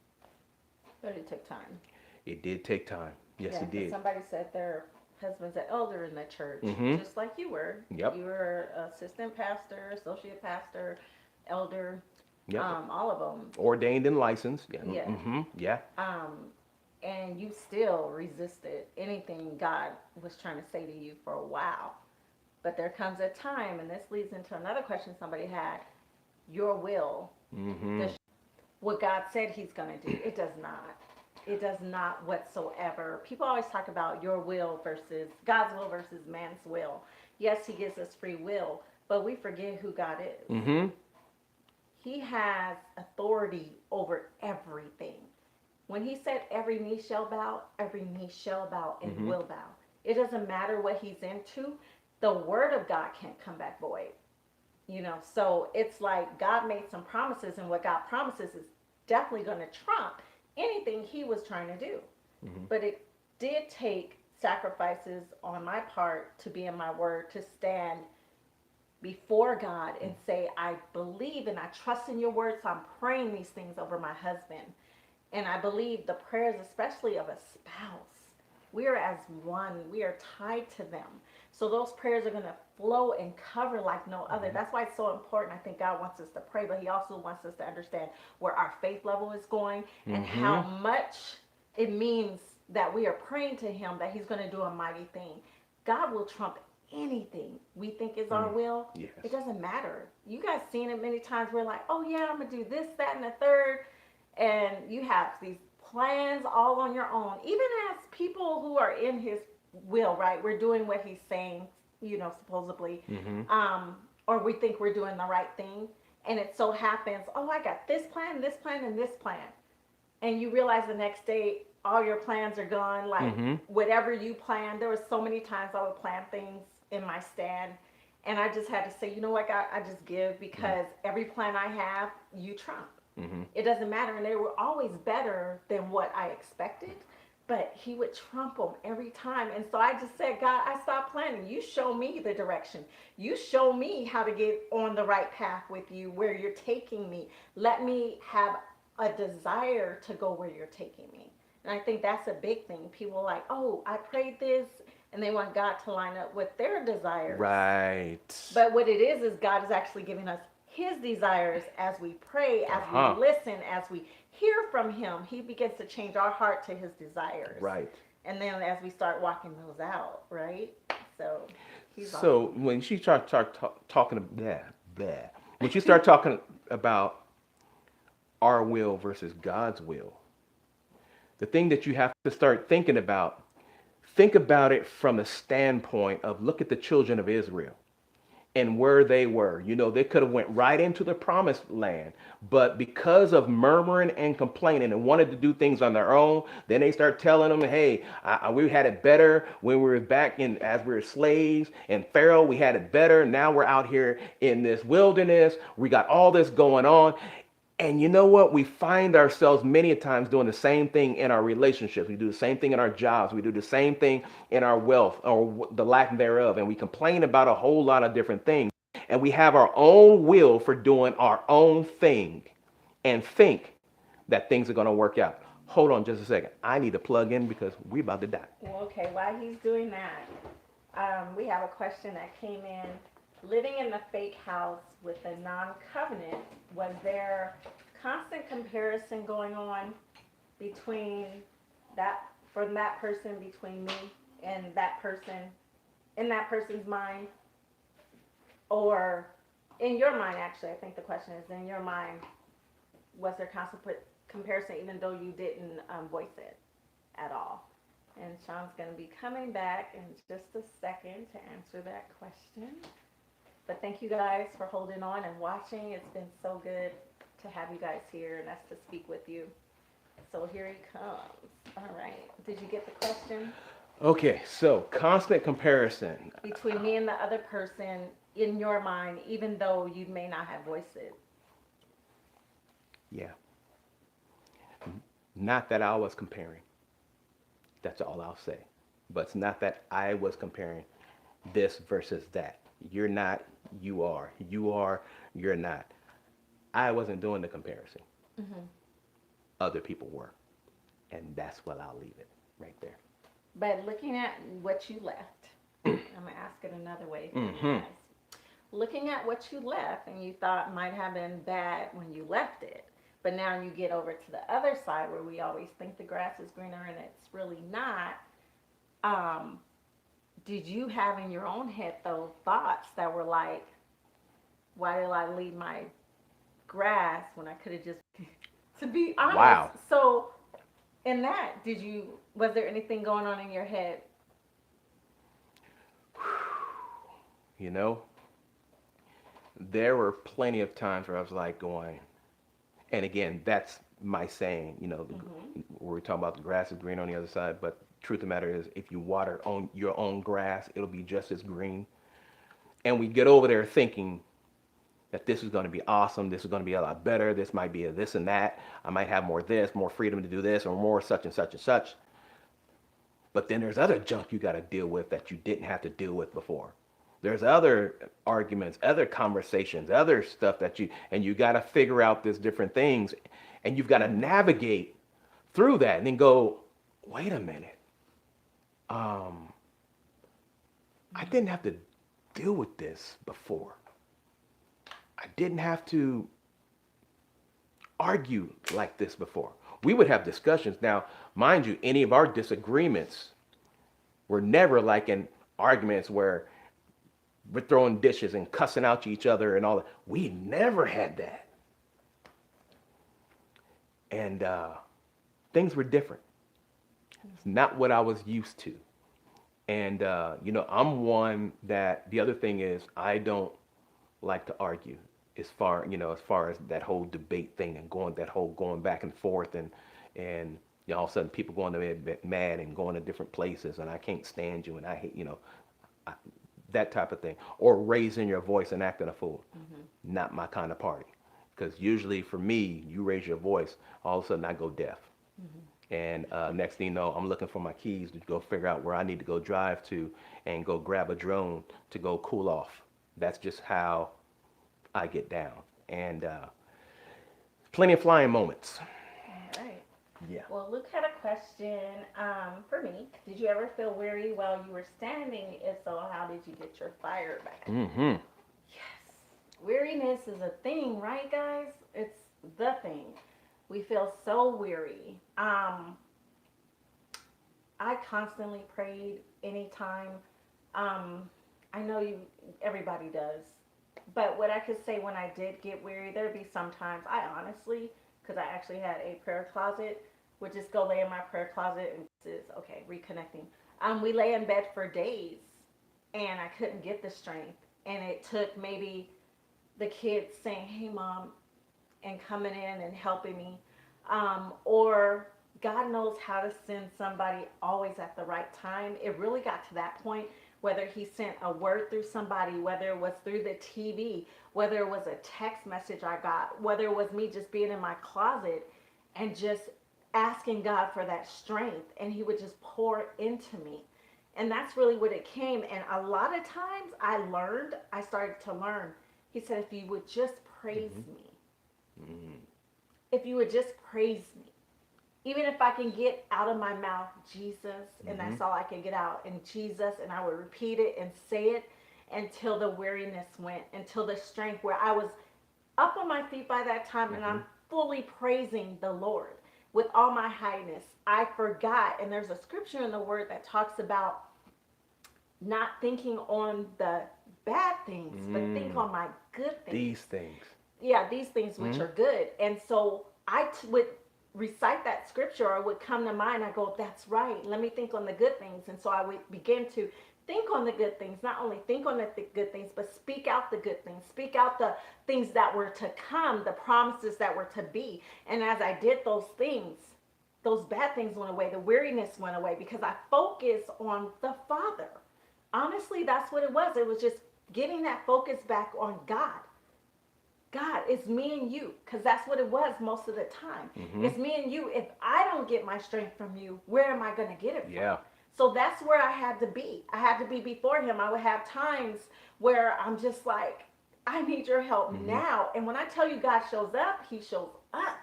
But it took time. It did take time. Yes, it did. Somebody said their husband's an elder in the church, just like you were. Yep. You were assistant pastor, associate pastor, elder, Yep. all of them. Ordained and licensed. Yeah. Yeah. Yeah. And you still resisted anything God was trying to say to you for a while. But there comes a time, and this leads into another question somebody had, your will. What God said he's going to do, it does not. It does not whatsoever. People always talk about your will versus God's will versus man's will. Yes, he gives us free will, but we forget who God is. He has authority over everything. When he said every knee shall bow and will bow. It doesn't matter what he's into. The word of God can't come back void. So it's like God made some promises, and what God promises is definitely going to trump anything he was trying to do. But it did take sacrifices on my part to be in my word, to stand before God and say, I believe and I trust in your word. So I'm praying these things over my husband. And I believe the prayers, especially of a spouse, we are as one. We are tied to them. So those prayers are going to flow and cover like no other. That's why it's so important. I think God wants us to pray, but he also wants us to understand where our faith level is going and how much it means that we are praying to him that he's going to do a mighty thing. God will trump anything we think is our will. Yes. It doesn't matter. You guys seen it many times. We're like, oh yeah, I'm going to do this, that, and the third. And you have these plans all on your own. Even as people who are in his will, right? We're doing what he's saying, supposedly. Or we think we're doing the right thing. And it so happens, oh, I got this plan, and this plan. And you realize the next day, all your plans are gone. Like whatever you planned, there were so many times I would plan things in my stand. And I just had to say, you know what, God, I just give because every plan I have, you trump. It doesn't matter. And they were always better than what I expected. But he would trump them every time. And so I just said, God, I stopped planning. You show me the direction. You show me how to get on the right path with you, where you're taking me. Let me have a desire to go where you're taking me. And I think that's a big thing. People are like, oh, I prayed this, and they want God to line up with their desires. Right. But what it is God is actually giving us his desires as we pray, as we listen, as we hear from him. He begins to change our heart to his desires. Right. And then as we start walking those out, right? So he's awesome. When she talking when you start talking about our will versus God's will, the thing that you have to start thinking about, think about it from a standpoint of, look at the children of Israel and where they were. You know, they could have went right into the promised land, but because of murmuring and complaining and wanted to do things on their own, then they start telling them, hey, we had it better when we were back in, as we were slaves in Pharaoh, we had it better. Now we're out here in this wilderness. We got all this going on. And you know what? We find ourselves many times doing the same thing in our relationships. We do the same thing in our jobs. We do the same thing in our wealth or the lack thereof. And we complain about a whole lot of different things. And we have our own will for doing our own thing and think that things are going to work out. Hold on just a second. I need to plug in because we're about to die. Well, okay, while he's doing that, we have a question that came in. Living in the fake house with a non-covenant, was there constant comparison going on between that, from that person, between me and that person, in that person's mind? Or in your mind, actually, I think the question is, in your mind, was there constant comparison even though you didn't voice it at all? And Sean's going to be coming back in just a second to answer that question. But thank you guys for holding on and watching. It's been so good to have you guys here and us to speak with you. So here he comes. All right. Did you get the question? Okay, so constant comparison. Between me and the other person in your mind, even though you may not have voiced it. Yeah. Not that I was comparing. That's all I'll say. But it's not that I was comparing this versus that. You're not, you are. You are, you're not. I wasn't doing the comparison. Other people were. And that's what I'll leave it right there. But looking at what you left, I'm going to ask it another way for you guys. Looking at what you left and you thought might have been bad when you left it, but now you get over to the other side where we always think the grass is greener and it's really not. Did you have in your own head those thoughts that were like, why did I leave my grass when I could have just, to be honest. Wow. So in that, was there anything going on in your head? You know, there were plenty of times where I was like going, and again, that's my saying, you know, we're talking about the grass is green on the other side, but truth of the matter is, if you water on your own grass, it'll be just as green. And we get over there thinking that this is going to be awesome, this is going to be a lot better, this might be a this and that, I might have more this, more freedom to do this, or more such and such and such. But then there's other junk you got to deal with that you didn't have to deal with before. There's other arguments, other conversations, other stuff that you got to figure out these different things, and you've got to navigate through that and then go, wait a minute. I didn't have to deal with this before. I didn't have to argue like this before. We would have discussions. Now, mind you, any of our disagreements were never like in arguments where we're throwing dishes and cussing out each other and all that. We never had that. And things were different. It's not what I was used to. And, you know, I'm one that, the other thing is, I don't like to argue as far as that whole debate thing and going back and forth and you know, all of a sudden people going to get mad and going to different places and I can't stand you and I hate, you know, that type of thing. Or raising your voice and acting a fool. Not my kind of party. Because usually for me, you raise your voice, all of a sudden I go deaf. And next thing you know, I'm looking for my keys to go figure out where I need to go drive to and go grab a drone to go cool off. That's just how I get down. And plenty of flying moments. All right. Yeah. Well, Luke had a question for me. Did you ever feel weary while you were standing? If so, how did you get your fire back? Mm-hmm. Yes. Weariness is a thing, right, guys? It's the thing. We feel so weary. I constantly prayed anytime. I know everybody does. But what I could say when I did get weary, there'd be sometimes I honestly, because I actually had a prayer closet, would just go lay in my prayer closet and this is okay, reconnecting. We lay in bed for days and I couldn't get the strength. And it took maybe the kids saying, "Hey, mom," and coming in and helping me. Or God knows how to send somebody always at the right time. It really got to that point, whether he sent a word through somebody, whether it was through the TV, whether it was a text message I got, whether it was me just being in my closet and just asking God for that strength, and he would just pour into me. And that's really what it came. And a lot of times I started to learn. He said, if you would just praise me, if you would just praise me, even if I can get out of my mouth Jesus, and that's all I can get out, and Jesus, and I would repeat it and say it until the weariness went, until the strength where I was up on my feet by that time, and I'm fully praising the Lord with all my highness. I forgot, and there's a scripture in the word that talks about not thinking on the bad things, but think on my good things. These things. Yeah, these things which are good. And so would recite that scripture, or it would come to mind. I go, that's right. Let me think on the good things. And so I would begin to think on the good things, not only think on the good things, but speak out the good things, speak out the things that were to come, the promises that were to be. And as I did those things, those bad things went away. The weariness went away because I focused on the Father. Honestly, that's what it was. It was just getting that focus back on God. God, it's me and you, because that's what it was most of the time. It's me and you. If I don't get my strength from you, where am I going to get it from? Yeah. So that's where I had to be. I had to be before him. I would have times where I'm just like, I need your help now. And when I tell you God shows up, he shows up.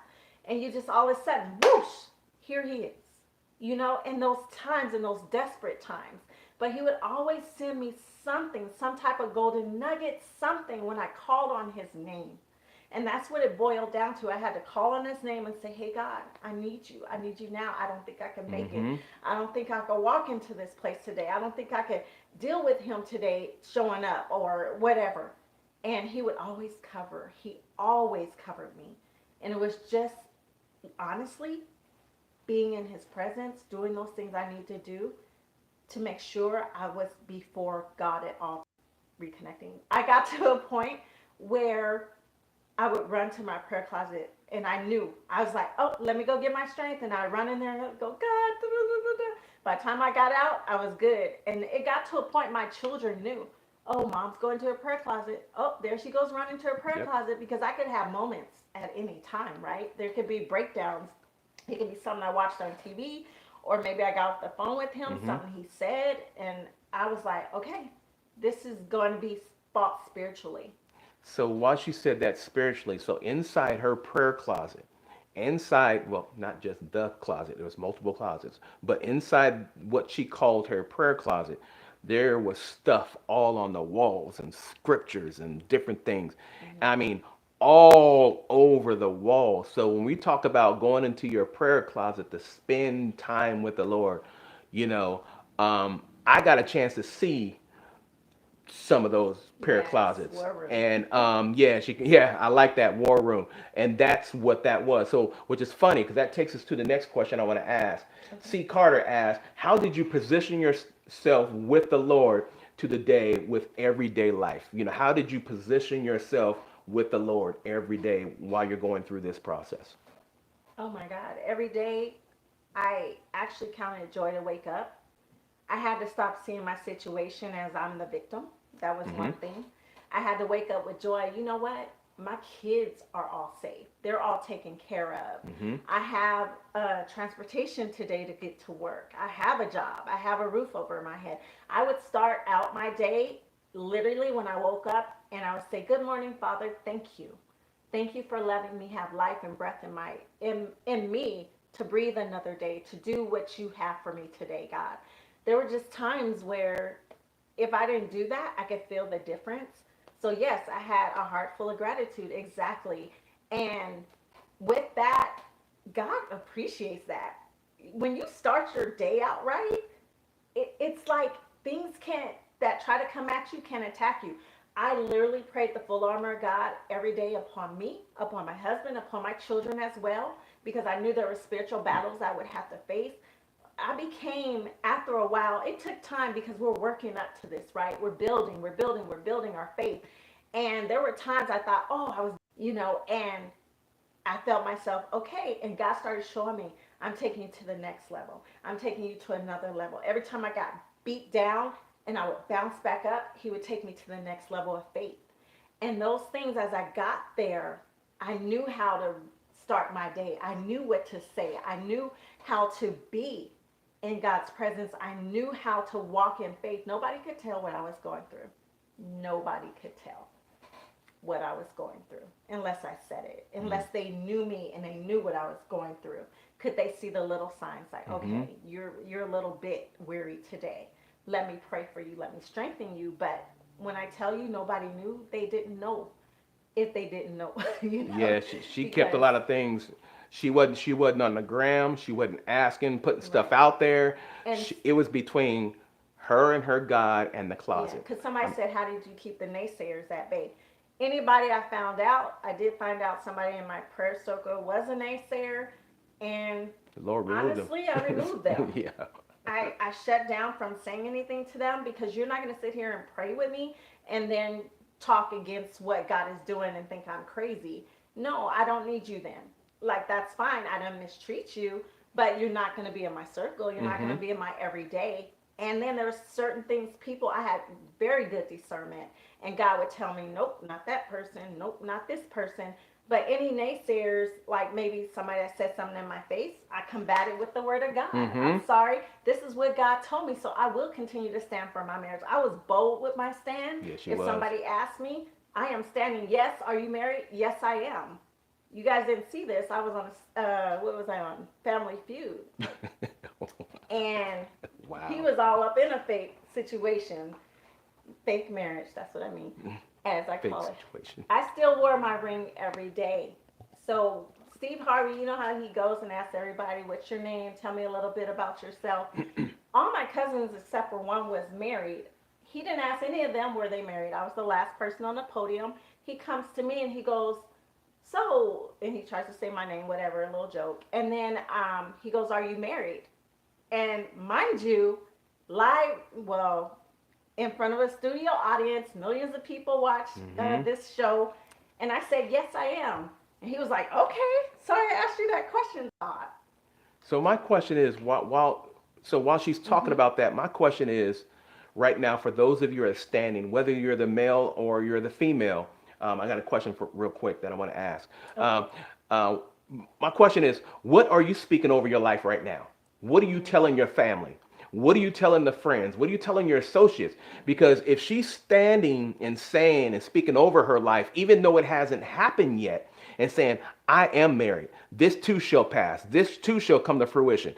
And you just all of a sudden, whoosh, here he is. You know, in those times, in those desperate times. But he would always send me something, some type of golden nugget, something when I called on his name. And that's what it boiled down to. I had to call on his name and say, hey, God, I need you. I need you now. I don't think I can make it. I don't think I can walk into this place today. I don't think I can deal with him today showing up or whatever. And he would always cover. He always covered me. And it was just, honestly, being in his presence, doing those things I need to do to make sure I was before God at all, reconnecting. I got to a point where I would run to my prayer closet and I knew. I was like, oh, let me go get my strength. And I run in there and go, God. Da, da, da, da. By the time I got out, I was good. And it got to a point my children knew. Oh, mom's going to her prayer closet. Oh, there she goes running to her prayer closet, because I could have moments at any time, right? There could be breakdowns. It could be something I watched on TV, or maybe I got off the phone with him, something he said, and I was like, okay, this is going to be fought spiritually. So while she said that spiritually, so inside her prayer closet, well, not just the closet, there was multiple closets, but inside what she called her prayer closet, there was stuff all on the walls and scriptures and different things. I mean, all over the wall. So when we talk about going into your prayer closet to spend time with the Lord, you know, I got a chance to see some of those prayer Yes, closets. war room. And yeah, I like that war room. And that's what that was. So, which is funny because that takes us to the next question I want to ask. C. Carter asked, how did you position yourself with the Lord to the day with everyday life? You know, how did you position yourself with the Lord every day while you're going through this process? Oh my God. Every day, I actually counted it joy to wake up. I had to stop seeing my situation as I'm the victim. That was one thing. I had to wake up with joy. You know what? my kids are all safe. They're all taken care of. Mm-hmm. I have transportation today to get to work. I have a job. I have a roof over my head. I would start out my day literally when I woke up and I would say, "Good morning, Father. Thank you. Thank you for letting me have life and breath in me to breathe another day, to do what you have for me today, God." There were just times where if I didn't do that, I could feel the difference. So yes, I had a heart full of gratitude, exactly. And with that, God appreciates that. When you start your day out right, it's like things can't that try to come at you can attack you. I literally prayed the full armor of God every day upon me, upon my husband, upon my children as well, because I knew there were spiritual battles I would have to face. I became, after a while, it took time because we're working up to this, right? We're building our faith. And there were times I thought, oh, I was, and I felt myself, okay. And God started showing me, I'm taking you to the next level. I'm taking you to another level. Every time I got beat down and I would bounce back up, he would take me to the next level of faith. And those things, as I got there, I knew how to start my day. I knew what to say. I knew how to be in God's presence. I knew how to walk in faith. Nobody could tell what I was going through. Nobody could tell what I was going through unless I said it, unless they knew me and they knew what I was going through. Could they see the little signs like, okay, you're a little bit weary today. Let me pray for you. Let me strengthen you. But when I tell you nobody knew, they didn't know if they didn't know. Yeah, she kept a lot of things. She wasn't on the gram. She wasn't asking, putting stuff out there. And It was between her and her God and the closet. because somebody said, how did you keep the naysayers at bay? Anybody I did find out somebody in my prayer circle was a naysayer, and The Lord removed honestly, them. I removed them. Yeah. I shut down from saying anything to them, because you're not going to sit here and pray with me and then talk against what God is doing and think I'm crazy. No, I don't need you then. Like, that's fine. I don't mistreat you, but you're not going to be in my circle. You're not going to be in my everyday. And then there's certain things, people, I had very good discernment, and God would tell me, nope, not that person. Nope, not this person. But any naysayers, like maybe somebody that said something in my face, I combat it with the word of God. I'm sorry. This is what God told me, so I will continue to stand for my marriage. I was bold with my stand. Yes, if somebody asked me, I am standing. Yes, are you married? Yes, I am. You guys didn't see this. I was on what was I on? Family Feud. And Wow. he was all up in a fake situation. Fake marriage, that's what I mean, as I Fake call it. situation. I still wore my ring every day. So Steve Harvey, you know how he goes and asks everybody, what's your name? Tell me a little bit about yourself. All my cousins, except for one, was married. He didn't ask any of them, were they married? I was the last person on the podium. He comes to me and he goes, so, and he tries to say my name, whatever, a little joke. And then he goes, are you married? And mind you, in front of a studio audience, millions of people watch this show. And I said, yes, I am. And he was like, okay, sorry I asked you that question. So my question is, while she's talking about that, my question is, right now, for those of you who are standing, whether you're the male or you're the female, I got a question for real quick that I want to ask. Okay. My question is, what are you speaking over your life right now? What are you telling your family? What are you telling the friends? What are you telling your associates? Because if she's standing and saying and speaking over her life, even though it hasn't happened yet, and saying, I am married. This too shall pass. This too shall come to fruition.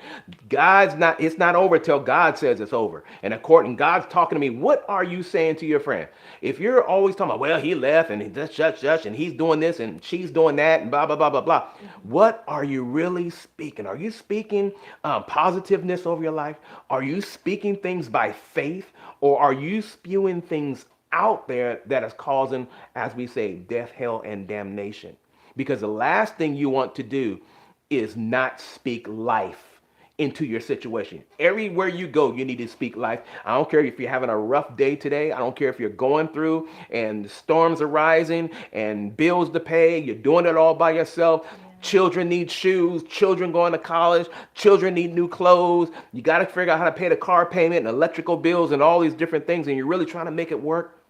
It's not over till God says it's over. And according, God's talking to me. What are you saying to your friend? If you're always talking about, well, he left and he's such, and he's doing this and she's doing that and blah, blah, blah, blah, blah. What are you really speaking? Are you speaking positiveness over your life? Are you speaking things by faith? Or are you spewing things out there that is causing, as we say, death, hell, and damnation? Because the last thing you want to do is not speak life into your situation. Everywhere you go, you need to speak life. I don't care if you're having a rough day today. I don't care if you're going through and storms are rising and bills to pay. You're doing it all by yourself. Yeah. Children need shoes. Children going to college. Children need new clothes. You got to figure out how to pay the car payment and electrical bills and all these different things. And you're really trying to make it work.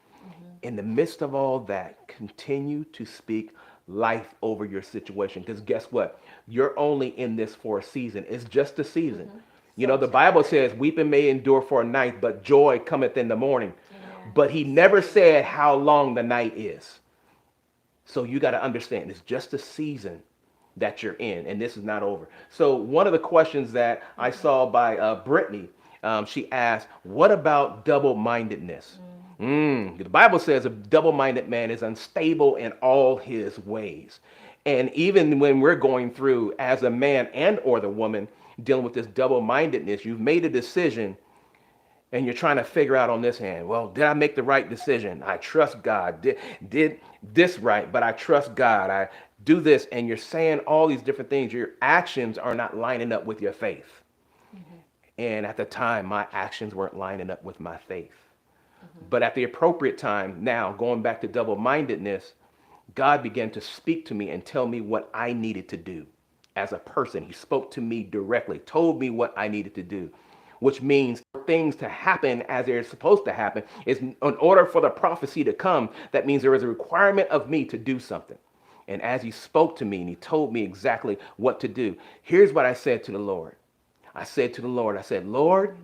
In the midst of all that, continue to speak life over your situation. Because guess what? You're only in this for a season. It's just a season. You know, So the Bible temporary. says, weeping may endure for a night, but joy cometh in the morning. Amen. But he never said how long the night is. So you got to understand, it's just a season that you're in, and this is not over. So one of the questions that I saw by Brittany, she asked, "What about double-mindedness?" The Bible says a double-minded man is unstable in all his ways. And even when we're going through as a man and or the woman dealing with this double-mindedness, you've made a decision and you're trying to figure out on this hand, well, did I make the right decision? I trust God. Did this right, but I trust God. I do this, and you're saying all these different things. Your actions are not lining up with your faith. And at the time, my actions weren't lining up with my faith. But at the appropriate time, now going back to double-mindedness, God began to speak to me and tell me what I needed to do as a person. He spoke to me directly, told me what I needed to do, which means for things to happen as they're supposed to happen is in order for the prophecy to come. That means there is a requirement of me to do something. And as he spoke to me and he told me exactly what to do, here's what I said to the Lord. I said to the Lord, I said, Lord,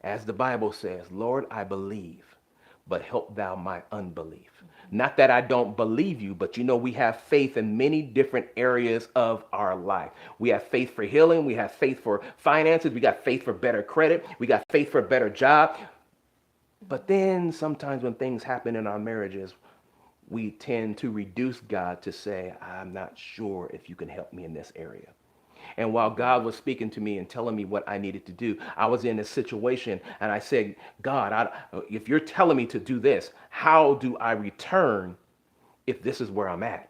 as the Bible says, Lord, I believe, but help thou my unbelief. Not that I don't believe you, but you know, we have faith in many different areas of our life. We have faith for healing. We have faith for finances. We got faith for better credit. We got faith for a better job. But then sometimes when things happen in our marriages, we tend to reduce God to say, I'm not sure if you can help me in this area. And while God was speaking to me and telling me what I needed to do, I was in a situation and I said, God, if you're telling me to do this, how do I return if this is where I'm at?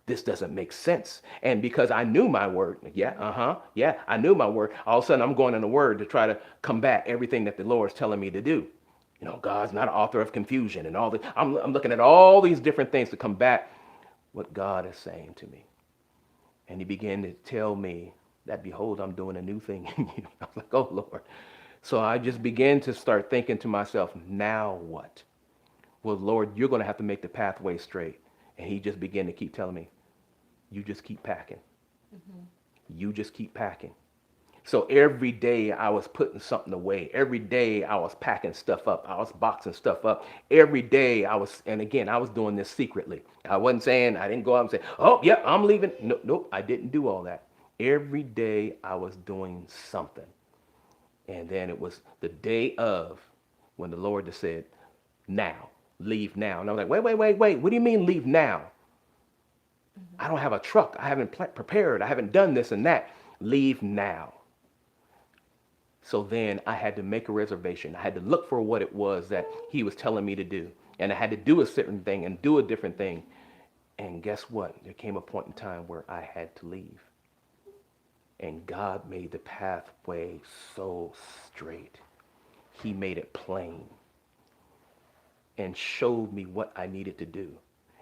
This doesn't make sense. And because I knew my word, I knew my word. All of a sudden I'm going in the word to try to combat everything that the Lord's telling me to do. You know, God's not an author of confusion and all that. I'm looking at all these different things to combat what God is saying to me. And he began to tell me that, behold, I'm doing a new thing in you. I was like, oh, Lord. So I just began to start thinking to myself, now what? Well, Lord, you're going to have to make the pathway straight. And he just began to keep telling me, you just keep packing. You just keep packing. So every day I was putting something away. Every day I was packing stuff up. I was boxing stuff up. Every day and again, I was doing this secretly. I wasn't saying, I didn't go out and say, oh, yeah, I'm leaving. Nope, I didn't do all that. Every day I was doing something. And then it was the day of when the Lord just said, now, leave now. And I was like, wait. What do you mean leave now? I don't have a truck. I haven't prepared. I haven't done this and that. Leave now. So then I had to make a reservation. I had to look for what it was that he was telling me to do. And I had to do a certain thing and do a different thing. And guess what? There came a point in time where I had to leave. And God made the pathway so straight. He made it plain and showed me what I needed to do.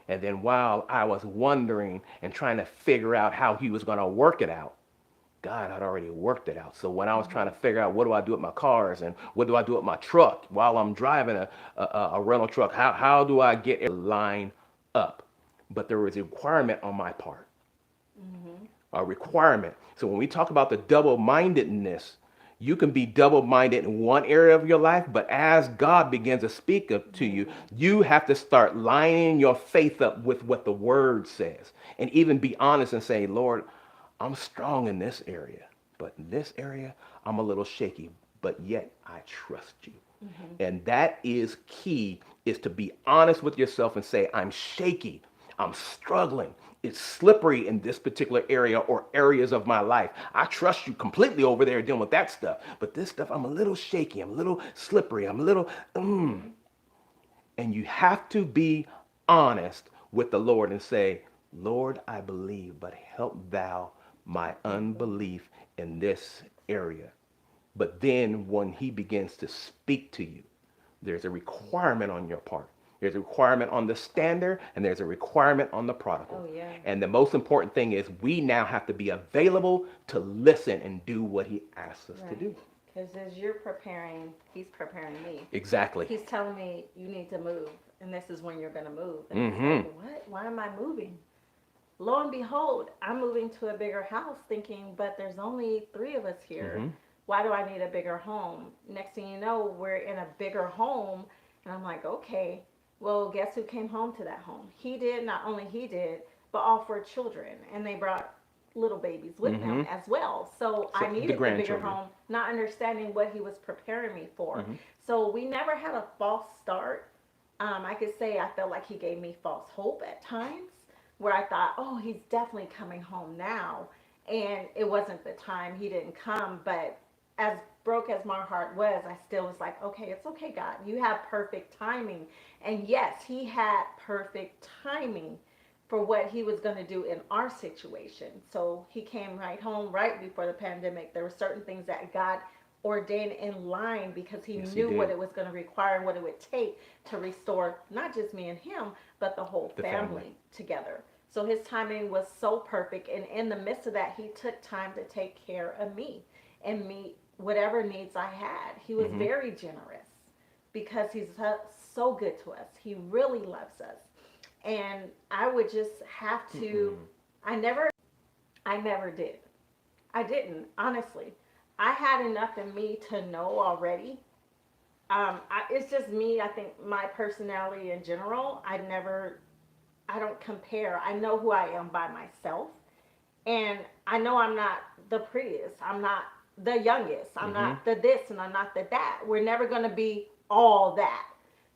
And then while I was wondering and trying to figure out how he was going to work it out, God had already worked it out. So when I was trying to figure out what do I do with my cars and what do I do with my truck while I'm driving a rental truck, how do I get it lined up? But there was a requirement on my part, a requirement. So when we talk about the double-mindedness, you can be double-minded in one area of your life, but as God begins to speak up to you, you have to start lining your faith up with what the word says. And even be honest and say, Lord, I'm strong in this area, but in this area, I'm a little shaky, but yet I trust you. And that is key, is to be honest with yourself and say, I'm shaky, I'm struggling. It's slippery in this particular area or areas of my life. I trust you completely over there dealing with that stuff. But this stuff, I'm a little shaky. I'm a little slippery. I'm a little, And you have to be honest with the Lord and say, Lord, I believe, but help thou my unbelief in this area. But then when he begins to speak to you, there's a requirement on your part. There's a requirement on the stander, and there's a requirement on the prodigal. Oh, yeah. And the most important thing is we now have to be available to listen and do what he asks us to do. Because as you're preparing, he's preparing me. Exactly. He's telling me you need to move, and this is when you're going to move. And Mm-hmm. it's like, what? Why am I moving? Lo and behold, I'm moving to a bigger house thinking, but there's only 3 of us here. Mm-hmm. Why do I need a bigger home? Next thing you know, we're in a bigger home. And I'm like, okay, well, guess who came home to that home? He did. Not only he did, but all 4 children. And they brought little babies with Mm-hmm. them as well. So So I the needed the bigger grandchildren. home, not understanding what he was preparing me for. Mm-hmm. So we never had a false start. I could say I felt like he gave me false hope at times where I thought, oh, he's definitely coming home now. And it wasn't the time. He didn't come. But as broke as my heart was, I still was like, okay, it's okay, God. You have perfect timing. And yes, he had perfect timing for what he was going to do in our situation. So he came right home right before the pandemic. There were certain things that God ordained in line because he Yes, he knew what did. it was going to require and what it would take to restore not just me and him, but the whole The family family. together. So his timing was so perfect. And in the midst of that, he took time to take care of me and meet whatever needs I had. He was Mm-hmm. very generous because he's so good to us. He really loves us. And I would just have to, I never, I never did. I didn't, honestly. I had enough in me to know already. It's just me. I think my personality in general, I don't compare. I know who I am by myself. And I know I'm not the prettiest. I'm not the youngest. I'm Mm-hmm. not the this and I'm not the that. We're never going to be all that.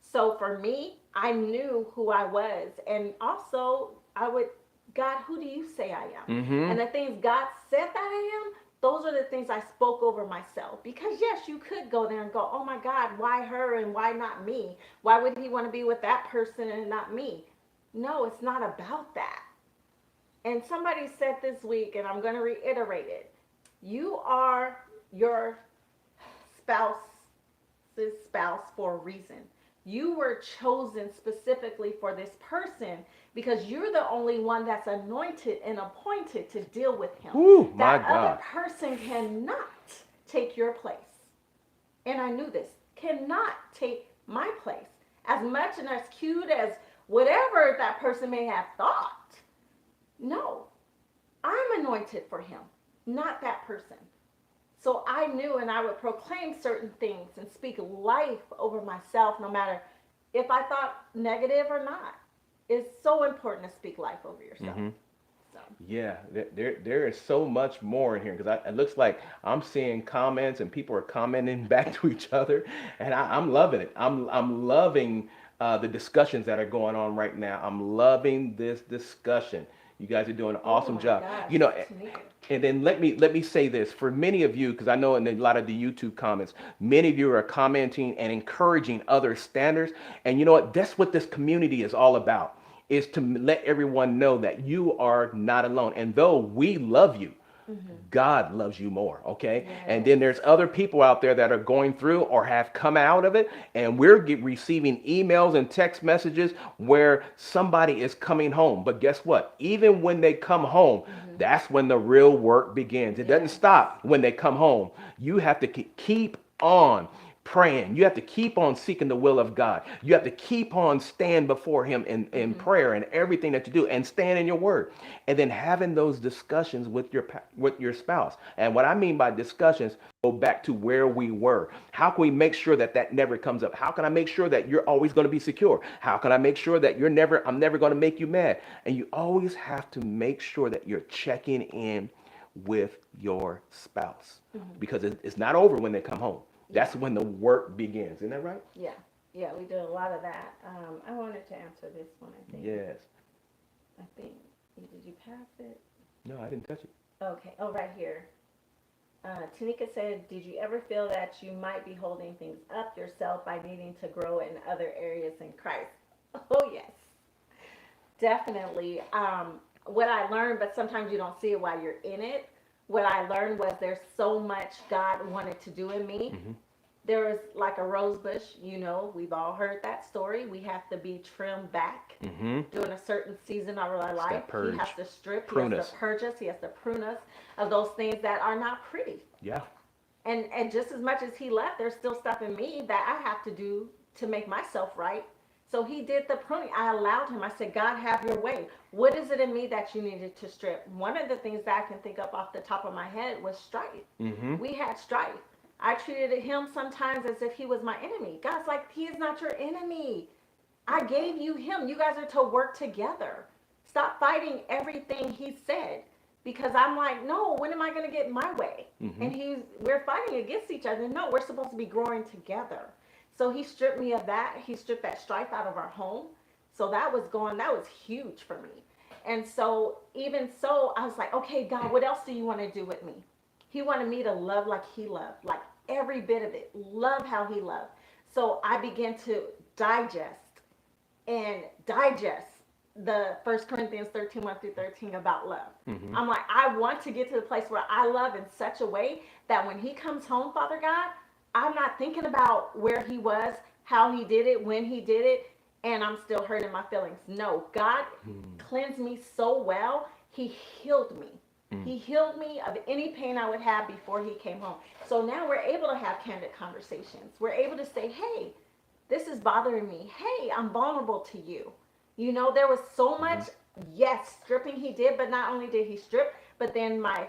So for me, I knew who I was. And also, I would, God, who do you say I am? Mm-hmm. And the things God said that I am, those are the things I spoke over myself. Because yes, you could go there and go, oh my God, why her and why not me? Why would he want to be with that person and not me? No, it's not about that. And somebody said this week, and I'm going to reiterate it, you are your spouse's spouse for a reason. You were chosen specifically for this person because you're the only one that's anointed and appointed to deal with him. Whew, my That other God. person cannot take your place. And I knew this, cannot take my place. As much and as cute as whatever that person may have thought, no, I'm anointed for him, not that person. So I knew, and I would proclaim certain things and speak life over myself, no matter if I thought negative or not. It's so important to speak life over yourself. Mm-hmm. So, Yeah, there is so much more in here because it looks like I'm seeing comments and people are commenting back to each other, and I'm loving it. I'm loving the discussions that are going on right now. I'm loving this discussion. You guys are doing an oh awesome my job. gosh, You know, Tanika. and then let me say this for many of you, because I know in a lot of the YouTube comments, many of you are commenting and encouraging other standards. And you know what? That's what this community is all about, is to let everyone know that you are not alone. And though we love you, God loves you more, okay? And Yes. then there's other people out there that are going through or have come out of it, and we're receiving emails and text messages where somebody is coming home. But guess what? Even when they come home, that's when the real work begins. It doesn't Yes. stop when they come home. You have to keep on praying. You have to keep on seeking the will of God. You have to keep on stand before him in prayer and everything that you do, and stand in your word. And then having those discussions with your spouse. And what I mean by discussions, go back to where we were. How can we make sure that that never comes up? How can I make sure that you're always going to be secure? How can I make sure that I'm never going to make you mad? And you always have to make sure that you're checking in with your spouse, because it's not over when they come home. That's Yeah. when the work begins. Isn't that right? Yeah. Yeah, we do a lot of that. I wanted to answer this one, I think. Yes. I think. Did you pass it? No, I didn't touch it. Okay. Oh, right here. Tanika said, did you ever feel that you might be holding things up yourself by needing to grow in other areas in Christ? Oh, yes. Definitely. What I learned, but sometimes you don't see it while you're in it. What I learned was there's so much God wanted to do in me. Mm-hmm. There was like a rose bush, we've all heard that story. We have to be trimmed back Mm-hmm. during a certain season of our It's life. that purge. He has to strip, Prune he has us. to purge us, he has to prune us of those things that are not pretty. Yeah. And just as much as he left, there's still stuff in me that I have to do to make myself right. So he did the pruning. I allowed him. I said, God, have your way. What is it in me that you needed to strip? One of the things that I can think of off the top of my head was strife. We had strife. I treated him sometimes as if he was my enemy. God's like, he is not your enemy. I gave you him. You guys are to work together. Stop fighting everything he said. Because I'm like, no, when am I going to get my way? And we're fighting against each other. No, we're supposed to be growing together. So he stripped me of that. He stripped that strife out of our home. So that was huge for me. And so, even so, I was like, okay, God, what else do you want to do with me? He wanted me to love like he loved, like every bit of it. Love how he loved. So I began to digest the 1 Corinthians 13, 1 through 13 about love. I'm like, I want to get to the place where I love in such a way that when he comes home, Father God, I'm not thinking about where he was, how he did it, when he did it, and I'm still hurting my feelings. No, God cleansed me so well. He healed me. He healed me of any pain I would have before he came home. So now we're able to have candid conversations. We're able to say, hey, this is bothering me. Hey, I'm vulnerable to you. You know, there was so much, yes, stripping he did, but not only did he strip, but then I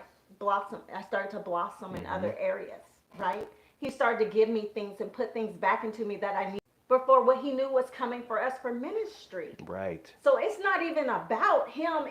started to blossom in other areas, right? He started to give me things and put things back into me that I need before what he knew was coming for us for ministry. Right. So it's not even about him.